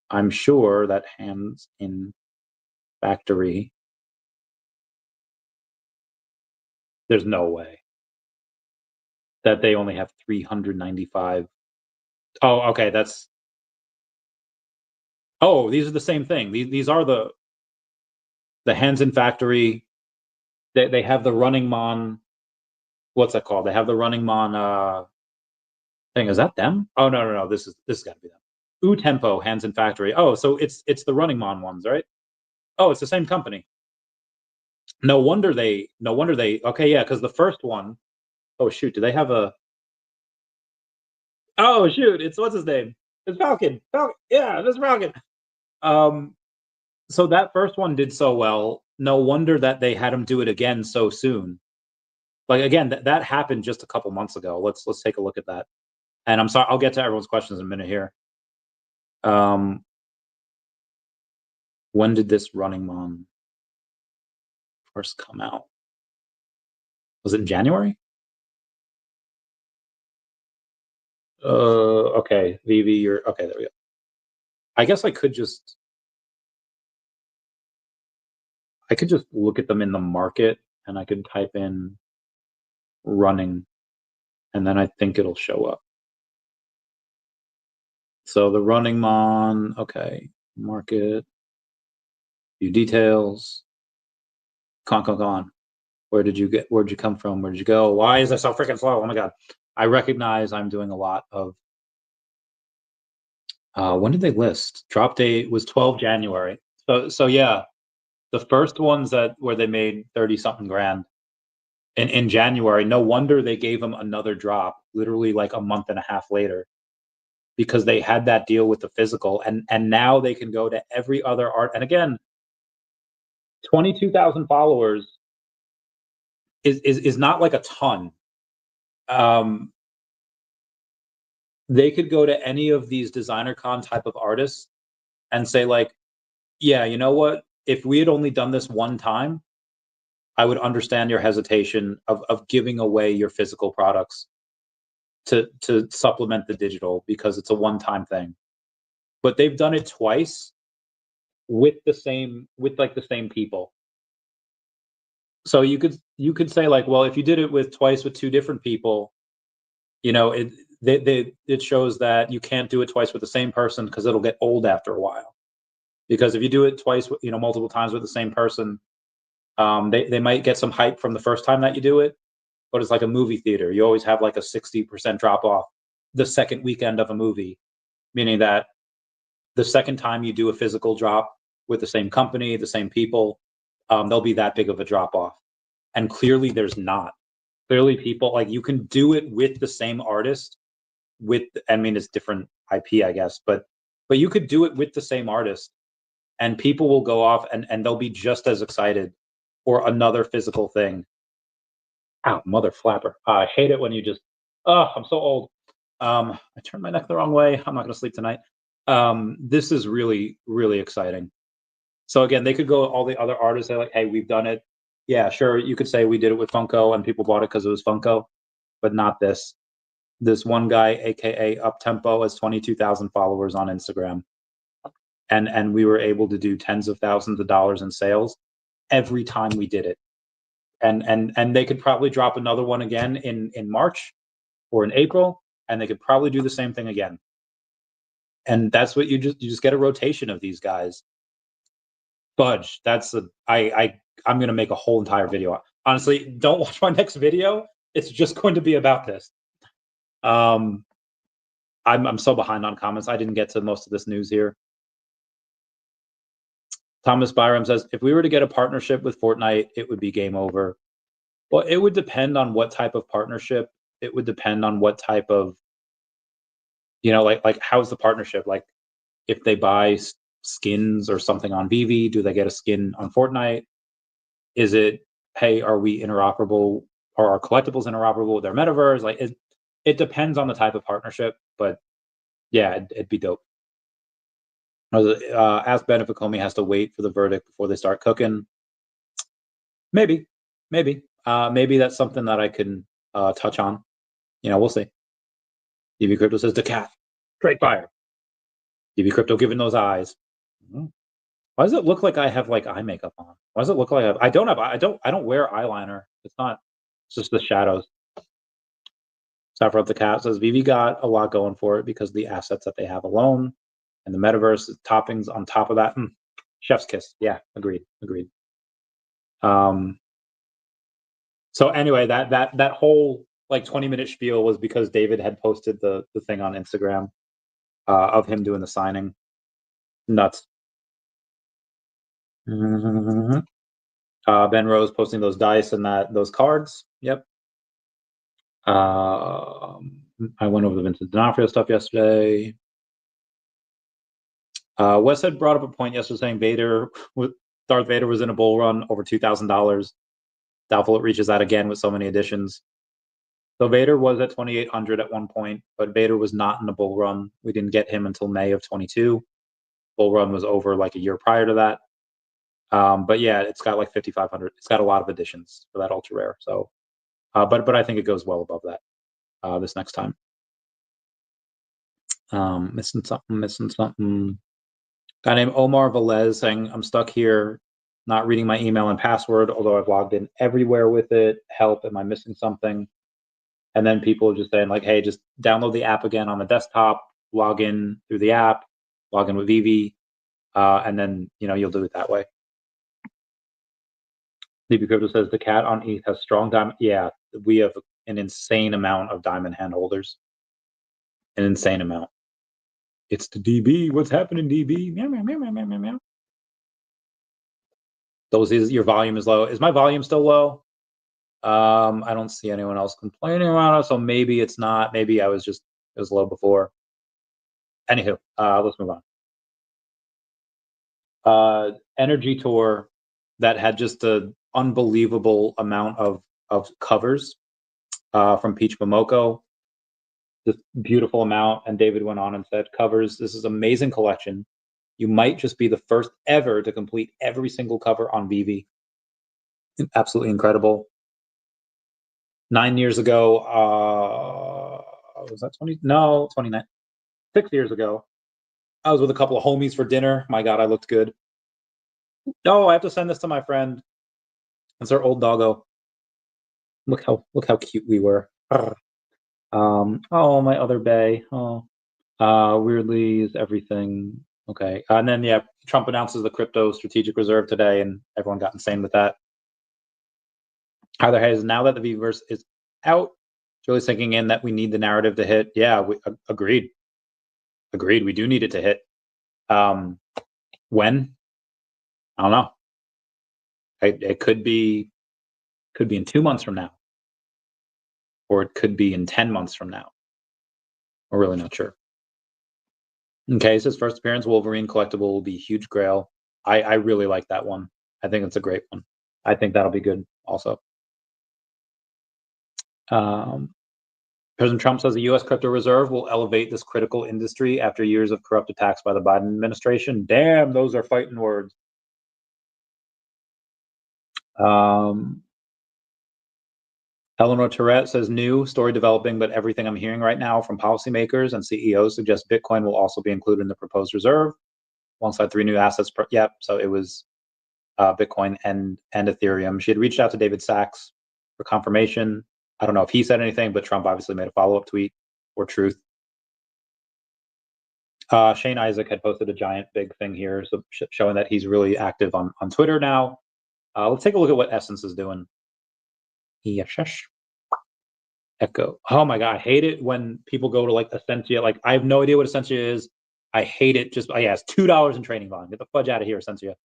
S1: I'm sure that Hands in Factory. There's no way that they only have 395. Oh, okay. These are the same thing. These are the Hands in Factory. They have the Running Man. What's that called? They have the Running Man thing. Is that them? Oh no. This has got to be them. Tempo Hands in Factory. Oh, so it's the Running Man ones, right? Oh, it's the same company. No wonder they. Okay, yeah, because the first one. Oh shoot, do they have a? Oh shoot, it's what's his name? It's Falcon. Yeah, this Falcon. So that first one did so well. No wonder that they had him do it again so soon. Like again, that happened just a couple months ago. Let's take a look at that. And I'm sorry, I'll get to everyone's questions in a minute here. When did this Running Man first come out? Was it in January? Okay, VeVe, you're okay. There we go. I guess I could just look at them in the market, and I could type in running, and then I think it'll show up. So the Running Man, okay, market. View details. Come on. Where'd you come from? Where'd you go? Why is this so freaking slow? Oh my God. I recognize I'm doing a lot of, when did they list? Drop date was 12 January. So yeah, the first ones where they made 30 something grand in January, no wonder they gave them another drop literally like a month and a half later, because they had that deal with the physical, and now they can go to every other art. And again, 22,000 followers is not like a ton. They could go to any of these designer con type of artists and say like, yeah, you know what? If we had only done this one time, I would understand your hesitation of giving away your physical products to supplement the digital, because it's a one-time thing. But they've done it twice with the same people. So you could say like, well, if you did it twice with two different people, you know, it shows that you can't do it twice with the same person, because it'll get old after a while. Because if you do it twice, you know, multiple times with the same person, they might get some hype from the first time that you do it, but it's like a movie theater. You always have like a 60% drop off the second weekend of a movie, meaning that the second time you do a physical drop with the same company, the same people, there'll be that big of a drop off. And clearly there's not. Clearly people, like, you can do it with the same artist I mean, it's different IP, I guess, but you could do it with the same artist, and people will go off and they'll be just as excited for another physical thing. Ow, mother flapper. I hate it when you just, I'm so old. I turned my neck the wrong way. I'm not going to sleep tonight. This is really, really exciting. So again, they could go all the other artists. They're like, hey, we've done it. Yeah, sure. You could say we did it with Funko and people bought it because it was Funko, but not this. This one guy, aka Uptempo, has 22,000 followers on Instagram, and we were able to do tens of thousands of dollars in sales every time we did it. And they could probably drop another one again in March or in April, and they could probably do the same thing again. And that's what you just get a rotation of these guys. Budge, I'm gonna make a whole entire video. Honestly, don't watch my next video. It's just going to be about this. I'm so behind on comments. I didn't get to most of this news here. Thomas Byram says, if we were to get a partnership with Fortnite, it would be game over. Well, it would depend on what type of partnership. It would depend on what type of, you know, like how's the partnership? Like, if they buy skins or something on VeVe, do they get a skin on Fortnite? Is it, hey, are we interoperable? Are our collectibles interoperable with their metaverse? Like, it depends on the type of partnership, but yeah, it'd be dope. Ask Ben if Omi has to wait for the verdict before they start cooking. Maybe that's something that I can touch on. You know, we'll see. DV Crypto says DACAT, straight fire. DV Crypto giving those eyes. Why does it look like I have like eye makeup on? Why does it look like I don't wear eyeliner. It's just the shadows. Sapphire of the Cat says VeVe got a lot going for it because of the assets that they have alone, and the metaverse toppings on top of that. Chef's kiss. Yeah, agreed. So anyway, that whole like 20-minute spiel was because David had posted the thing on Instagram of him doing the signing. Nuts. Ben Rose posting those dice and those cards. Yep. I went over the Vincent D'Onofrio stuff yesterday. Wes had brought up a point yesterday saying Darth Vader was in a bull run over $2,000. Doubtful it reaches that again with so many additions. So Vader was at 2,800 at one point, but Vader was not in a bull run. We didn't get him until May of 22. Bull run was over like a year prior to that. But yeah, it's got like 5,500. It's got a lot of additions for that ultra rare. So, but I think it goes well above that this next time. Missing something. Guy named Omar Velez saying, I'm stuck here, not reading my email and password, although I've logged in everywhere with it. Help, am I missing something? And then people are just saying like, hey, just download the app again on the desktop, log in through the app, log in with VeVe, and then, you know, you'll do it that way. DB Crypto says the cat on ETH has strong diamond. Yeah, we have an insane amount of diamond hand holders. An insane amount. It's the DB. What's happening, DB? Meow, meow, meow, meow, meow, meow. Your volume is low. Is my volume still low? I don't see anyone else complaining about it, so maybe it's not. Maybe it was low before. Anywho, let's move on. Energy Tour that had just an unbelievable amount of covers from Peach Momoko. This beautiful amount, and David went on and said, covers, this is amazing collection. You might just be the first ever to complete every single cover on VeVe. Absolutely incredible. 9 years ago, was that 20? No, 29. 6 years ago, I was with a couple of homies for dinner. My God, I looked good. No, I have to send this to my friend. It's our old doggo. Look how cute we were. Oh, my other bay. Oh, weirdly is everything okay. And then yeah, Trump announces the crypto strategic reserve today, and everyone got insane with that. Either has now that the VeVe is out, it's really sinking in that we need the narrative to hit. Yeah, we agreed. We do need it to hit. When? I don't know. It could be in 2 months from now, or it could be in 10 months from now. We're really not sure. Okay, so his first appearance, Wolverine collectible will be huge grail. I really like that one. I think it's a great one. I think that'll be good also. President Trump says the U.S. crypto reserve will elevate this critical industry after years of corrupt attacks by the Biden administration. Damn, those are fighting words. Eleanor Tourette says new story developing, but everything I'm hearing right now from policymakers and CEOs suggests Bitcoin will also be included in the proposed reserve alongside 3 new assets. Yep, so it was Bitcoin and Ethereum. She had reached out to David Sachs for confirmation. I don't know if he said anything, but Trump obviously made a follow-up tweet or truth. Shane Isaac had posted a giant big thing here, so showing that he's really active on Twitter now. Let's take a look at what Essence is doing. Yes. Echo. Oh my God, I hate it when people go to like Essentia. Like, I have no idea what Essentia is. I hate it. Just, yeah, it's $2 in trading volume. Get the fudge out of here, Essentia.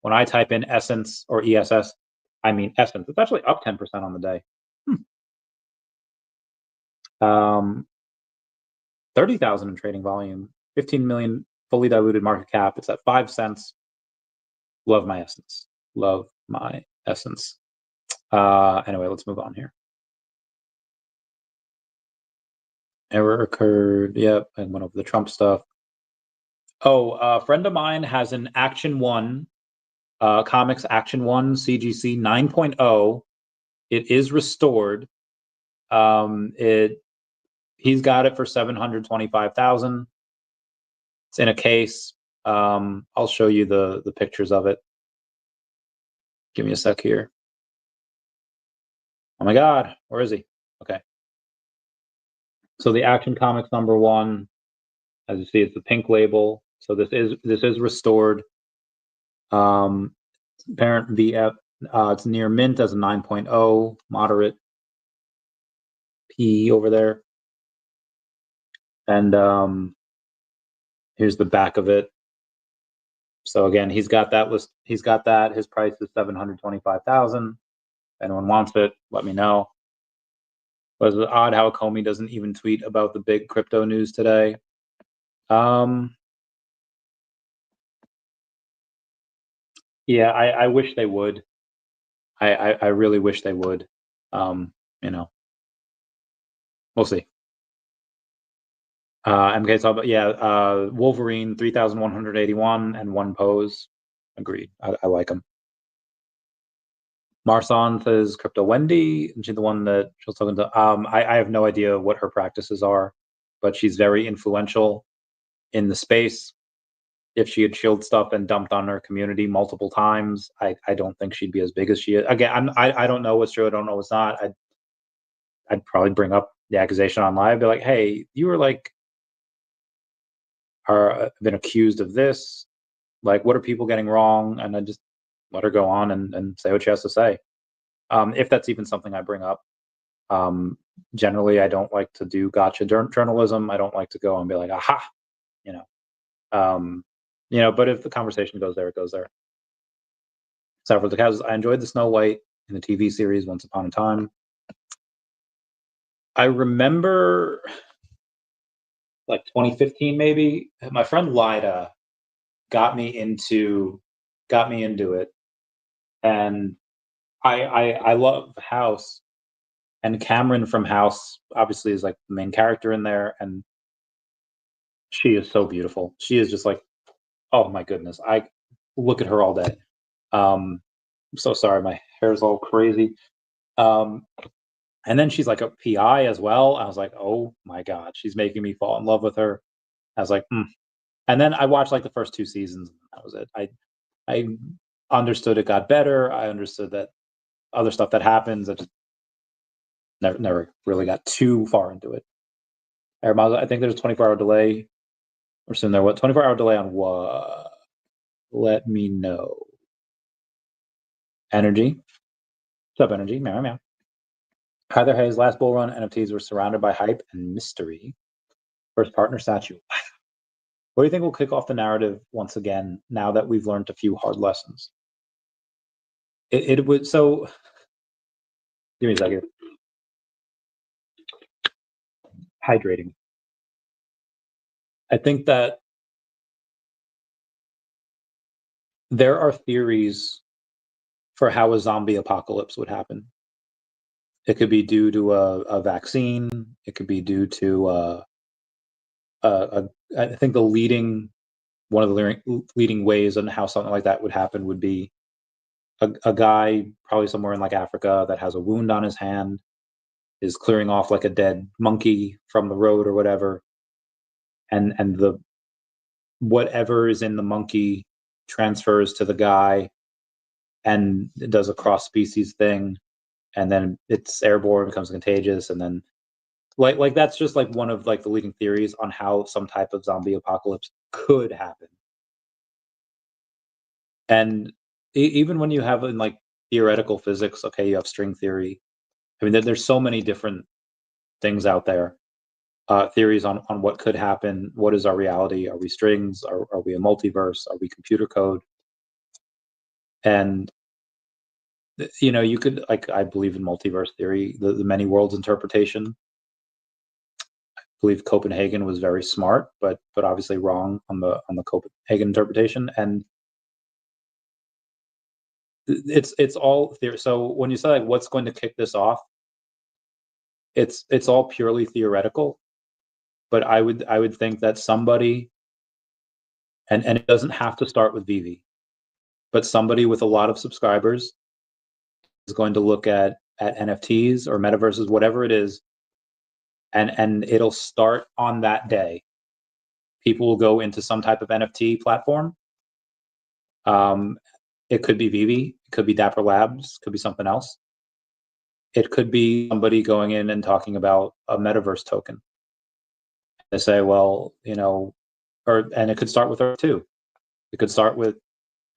S1: When I type in Essence or ESS, I mean Essence. It's actually up 10% on the day. 30,000 in trading volume, 15 million fully diluted market cap. It's at 5 cents. Love my Essence. Love my Essence. Anyway, let's move on here. Error occurred. Yep, I went over the Trump stuff. Oh, a friend of mine has an Action 1, Comics Action 1 CGC 9.0. It is restored. He's got it for 725,000. It's in a case. I'll show you the pictures of it. Give me a sec here. Oh my God, where is he? Okay. So the Action Comics #1, as you see, it's the pink label. So this is restored. Parent VF. It's near mint as a 9.0, moderate P over there. And here's the back of it. So again, he's got that list. He's got that. His price is 725,000. If anyone wants it, let me know. But it's odd how Comey doesn't even tweet about the big crypto news today. Yeah, I wish they would. I really wish they would. You know, we'll see. MK saw, but yeah, Wolverine 3,181 and 1 pose. Agreed. I like him. Marsan says Crypto Wendy, and she's the one that she was talking to. I have no idea what her practices are, but she's very influential in the space. If she had shielded stuff and dumped on her community multiple times, I don't think she'd be as big as she is. Again, I don't know what's true. I don't know what's not. I'd probably bring up the accusation on live, be like, hey, you were like, are been accused of this. Like, what are people getting wrong? And I just, let her go on and say what she has to say. If that's even something I bring up. Generally, I don't like to do gotcha journalism. I don't like to go and be like, aha, you know. But if the conversation goes there, it goes there. So for the cows, I enjoyed the Snow White in the TV series Once Upon a Time. I remember, like 2015, maybe. My friend Lida got me into it, and I love House, and Cameron from House obviously is like the main character in there, and she is so beautiful. She is just like, oh my goodness, I look at her all day. I'm so sorry, my hair's all crazy. And then she's like a PI as well. I was like, oh my god, she's making me fall in love with her. I was like, And then I watched like the first 2 seasons, and that was it. I understood it got better. I understood that other stuff that happens. I just never really got too far into it. I think there's a 24-hour delay. Or soon there. What 24-hour delay on what? Let me know. Energy. What's up, Energy? Meow, meow. Heather Hayes' last bull run NFTs were surrounded by hype and mystery. First partner statue. What do you think will kick off the narrative once again now that we've learned a few hard lessons? It would so. Give me a second. Hydrating. I think that there are theories for how a zombie apocalypse would happen. It could be due to a vaccine. It could be due to I think one of the leading ways on how something like that would happen would be a guy probably somewhere in like Africa that has a wound on his hand, is clearing off like a dead monkey from the road or whatever, and the whatever is in the monkey transfers to the guy, and it does a cross species thing, and then it's airborne, becomes contagious, and then like that's just like one of like the leading theories on how some type of zombie apocalypse could happen. And even when you have in like theoretical physics, okay, you have string theory. I mean, there's so many different things out there, theories on what could happen. What is our reality? Are we strings? Are we a multiverse? Are we computer code? And you could, like, I believe in multiverse theory, the many worlds interpretation. I believe Copenhagen was very smart, but obviously wrong on the Copenhagen interpretation. And it's all theory. So when you say like what's going to kick this off, it's all purely theoretical. But I would think that somebody, and it doesn't have to start with VeVe, but somebody with a lot of subscribers is going to look at NFTs or metaverses, whatever it is, and it'll start on that day. People will go into some type of NFT platform. It could be VeVe, it could be Dapper Labs, it could be something else. It could be somebody going in and talking about a metaverse token. They say, well, and it could start with Earth too. It could start with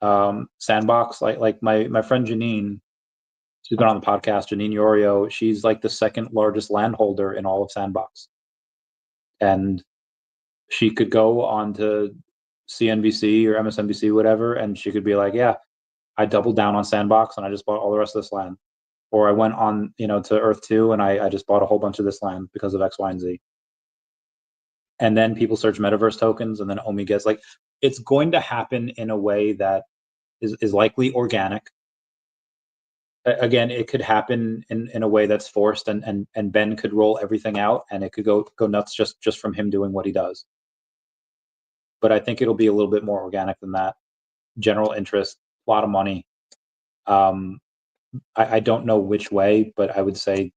S1: Sandbox, like my friend Janine. She's been on the podcast, Janine Yorio. She's like the second largest landholder in all of Sandbox. And she could go on to CNBC or MSNBC, whatever, and she could be like, yeah, I doubled down on Sandbox and I just bought all the rest of this land. Or I went on, to Earth 2 and I just bought a whole bunch of this land because of X, Y, and Z. And then people search metaverse tokens, and then Omi gets like, it's going to happen in a way that is likely organic. Again, it could happen in a way that's forced, and Ben could roll everything out, and it could go nuts just from him doing what he does. But I think it'll be a little bit more organic than that. General interest, a lot of money. I don't know which way, but I would say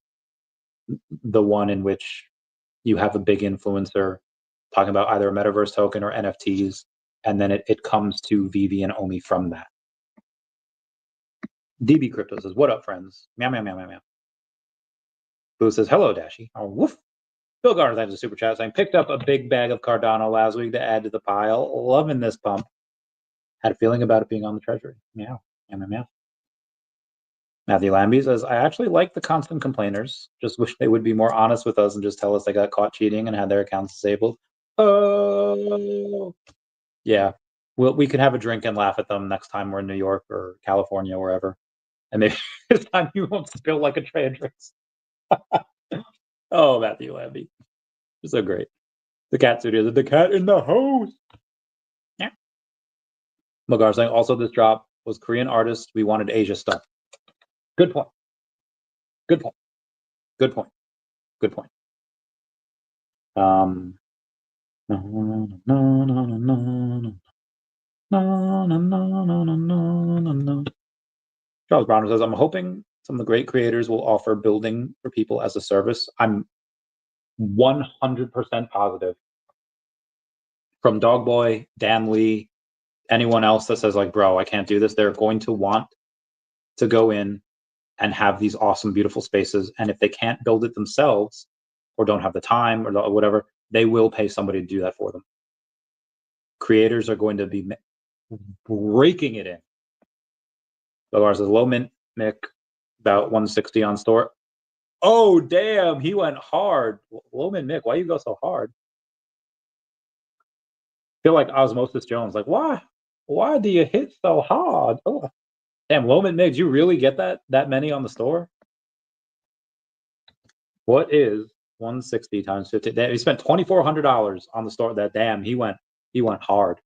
S1: the one in which you have a big influencer talking about either a metaverse token or NFTs, and then it comes to VeVe and Omi from that. DB Crypto says, what up, friends? Meow, meow, meow, meow, meow. Boo says, hello, Dashy. Oh, woof. Bill Garner, thanks for super chat saying, picked up a big bag of Cardano last week to add to the pile. Loving this pump. Had a feeling about it being on the treasury. Meow. Yeah. Matthew Lambie says, I actually like the constant complainers. Just wish they would be more honest with us and just tell us they got caught cheating and had their accounts disabled. Oh, yeah. We could have a drink and laugh at them next time we're in New York or California, wherever. And maybe this time you won't spill like a tray of drinks. Oh, Matthew Lambie. You're so great. The cat studio, the cat in the hose. Yeah. Magar saying, also this drop was Korean artists. We wanted Asia stuff. Good point. Good point. Good point. Good point. Charles Brown says, I'm hoping some of the great creators will offer building for people as a service. I'm 100% positive. From Dogboy, Dan Lee, anyone else that says like, bro, I can't do this, they're going to want to go in and have these awesome, beautiful spaces. And if they can't build it themselves or don't have the time or whatever, they will pay somebody to do that for them. Creators are going to be breaking it in. So ours is low mint Mick, about 160 on store. Oh, damn, he went hard. Low mint Mick, why you go so hard? I feel like Osmosis Jones, like, why? Why do you hit so hard? Oh. Damn, low mint Mick, did you really get that many on the store? What is 160 times 50? Damn, he spent $2,400 on the store. That damn, he went hard.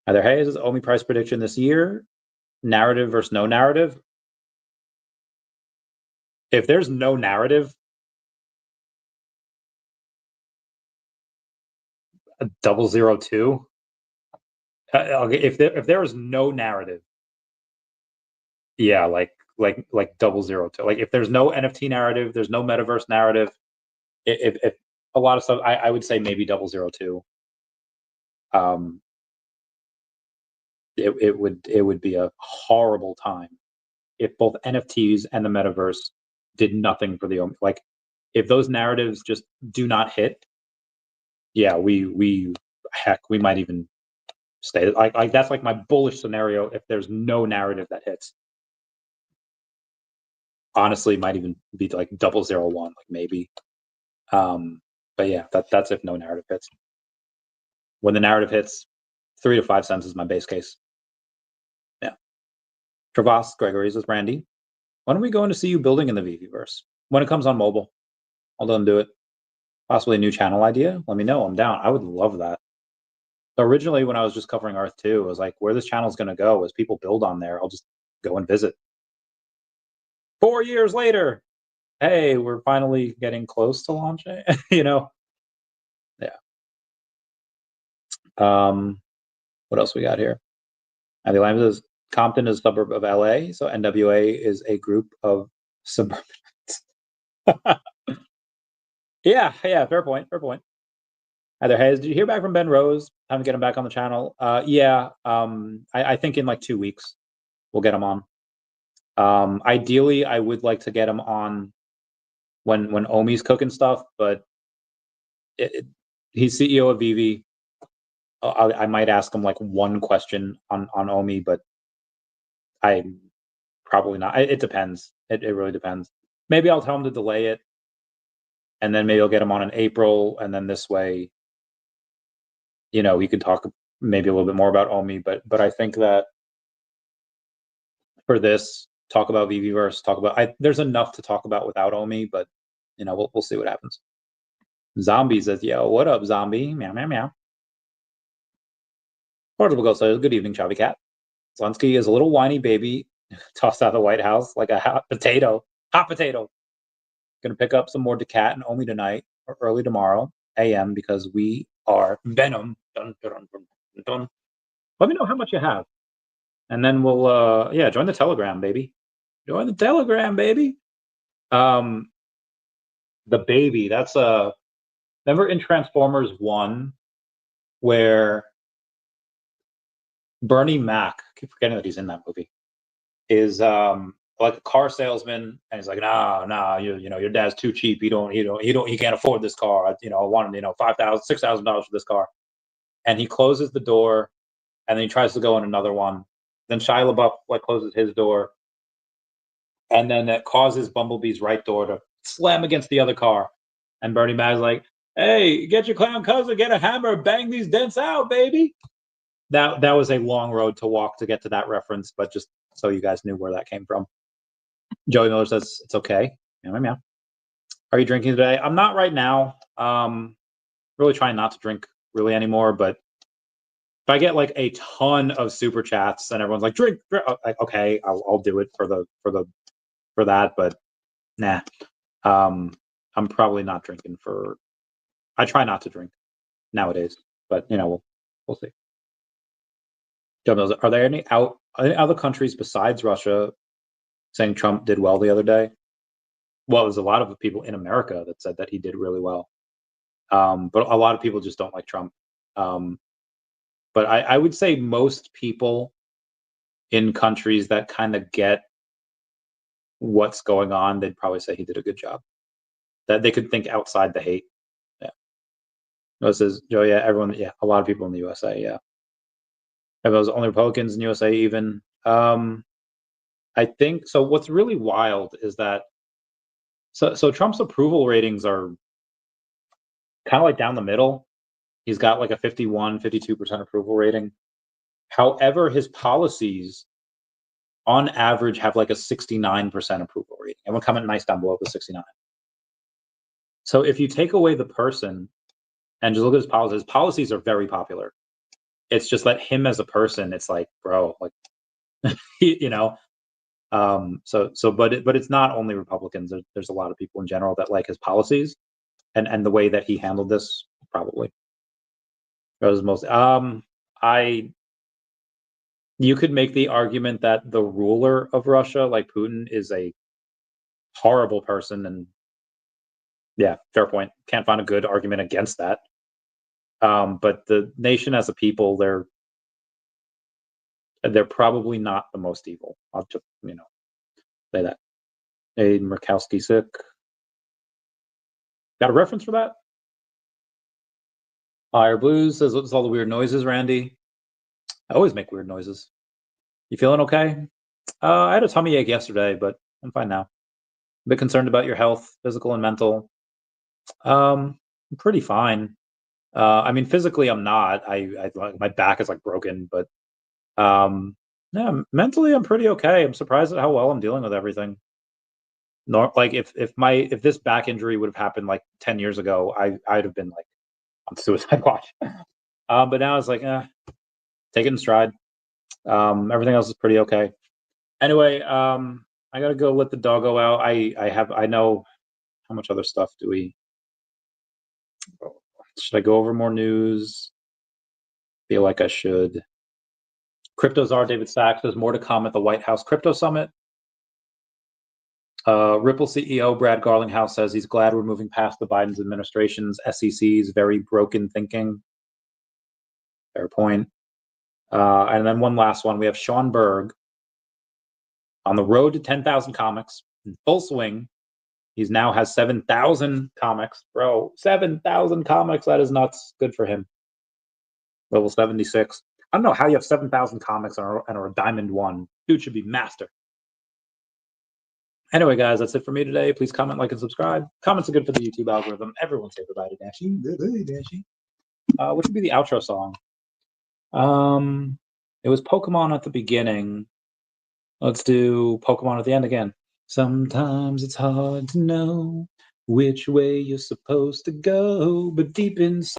S1: Either Hayes is Omi price prediction this year. Narrative versus no narrative. If there's no narrative, a 002. Okay, if there is no narrative, yeah, like 002. Like if there's no NFT narrative, there's no metaverse narrative. If a lot of stuff, I would say maybe 002. It would be a horrible time if both NFTs and the metaverse did nothing for the like. If those narratives just do not hit, yeah, we might even stay. Like that's like my bullish scenario. If there's no narrative that hits, honestly, might even be like 001, like maybe. But yeah, that's if no narrative hits. When the narrative hits, 3 to 5 cents is my base case. Yeah. Travas Gregory says, Randy, when are we going to see you building in the VeVeverse? When it comes on mobile, I'll let them do it. Possibly a new channel idea? Let me know. I'm down. I would love that. So originally, when I was just covering Earth 2, I was like, where this channel is going to go as people build on there, I'll just go and visit. 4 years later, hey, we're finally getting close to launching, you know? Yeah. What else we got here? Andy Lamb says, Compton is a suburb of LA, so NWA is a group of suburbans. Yeah, fair point. Either Hayes, did you hear back from Ben Rose? Time to get him back on the channel. Yeah, I think in like 2 weeks we'll get him on. Ideally, I would like to get him on when Omi's cooking stuff, but he's CEO of VeVe. I might ask him like one question on Omi, but I probably not. It depends. It really depends. Maybe I'll tell him to delay it, and then maybe I'll get him on in April, and then this way, you know, we could talk maybe a little bit more about Omi. But I think that for this, talk about VeVeverse, there's enough to talk about without Omi, but you know, we'll see what happens. Zombie says, yo, what up, zombie? Meow, meow, meow. Portable Ghost says, good evening, Chavez Cat. Zelensky is a little whiny baby tossed out of the White House like a hot potato. Gonna pick up some more DECAT and Omi tonight or early tomorrow AM because we are Venom. Dun, dun, dun, dun. Let me know how much you have. And then we'll join the Telegram, baby. Join the Telegram, baby. The baby, that's remember in Transformers 1 where Bernie Mac, I keep forgetting that he's in that movie, is like a car salesman, and he's like, nah, you know, your dad's too cheap. He can't afford this car. I wanted $5,000, $6,000 for this car, and he closes the door, and then he tries to go in another one. Then Shia LaBeouf like closes his door, and then that causes Bumblebee's right door to slam against the other car. And Bernie Mac's like, "Hey, get your clown cousin, get a hammer, bang these dents out, baby." That was a long road to walk to get to that reference, but just so you guys knew where that came from. Joey Miller says it's okay. Meow. Are you drinking today? I'm not right now. Really trying not to drink really anymore, but if I get like a ton of super chats and everyone's like drink, okay, I'll do it for that, but nah. I'm probably not drinking for. I try not to drink nowadays, but we'll see. Are there any other countries besides Russia saying Trump did well the other day? Well, there's a lot of people in America that said that he did really well, but a lot of people just don't like Trump. But I would say most people in countries that kind of get what's going on, they'd probably say he did a good job. That they could think outside the hate. Yeah. This is Joe. Yeah, everyone. Yeah, a lot of people in the USA. Yeah. Are those only Republicans in the USA even? I think so. What's really wild is that so Trump's approval ratings are kind of like down the middle. He's got like a 52% approval rating. However, his policies on average have like a 69% approval rating. Everyone comment nice down below the 69. So if you take away the person and just look at his policies are very popular. It's just that him as a person, it's like, bro, like, but it's not only Republicans. There's a lot of people in general that like his policies and the way that he handled this, probably. That was most, you could make the argument that the ruler of Russia, like Putin, is a horrible person, and yeah, fair point. Can't find a good argument against that. But the nation as a people, they're probably not the most evil. I'll just say that. Hey, Murkowski sick. Got a reference for that? Fire Blues says, "What's all the weird noises, Randy?" I always make weird noises. You feeling okay? I had a tummy ache yesterday, but I'm fine now. A bit concerned about your health, physical and mental. I'm pretty fine. I mean, physically, I'm not. I my back is like broken, but yeah, mentally, I'm pretty okay. I'm surprised at how well I'm dealing with everything. Like if this back injury would have happened like 10 years ago, I'd have been like on suicide watch. But now it's like, take it in stride. Everything else is pretty okay. Anyway, I gotta go let the doggo out. I know how much other stuff do we. Should I go over more news? Feel like I should. Crypto czar David Sachs says more to come at the White House Crypto Summit. Ripple CEO Brad Garlinghouse says he's glad we're moving past the Biden administration's SEC's very broken thinking. Fair point. And then one last one. We have Sean Berg on the road to 10,000 comics in full swing. He's now has 7,000 comics. Bro, 7,000 comics. That is nuts. Good for him. Level 76. I don't know how you have 7,000 comics and are a diamond 1. Dude should be master. Anyway, guys, that's it for me today. Please comment, like, and subscribe. Comments are good for the YouTube algorithm. Everyone say goodbye to Dashy. Goodbye, Dashy. What should be the outro song? It was Pokemon at the beginning. Let's do Pokemon at the end again. Sometimes it's hard to know which way you're supposed to go, but deep inside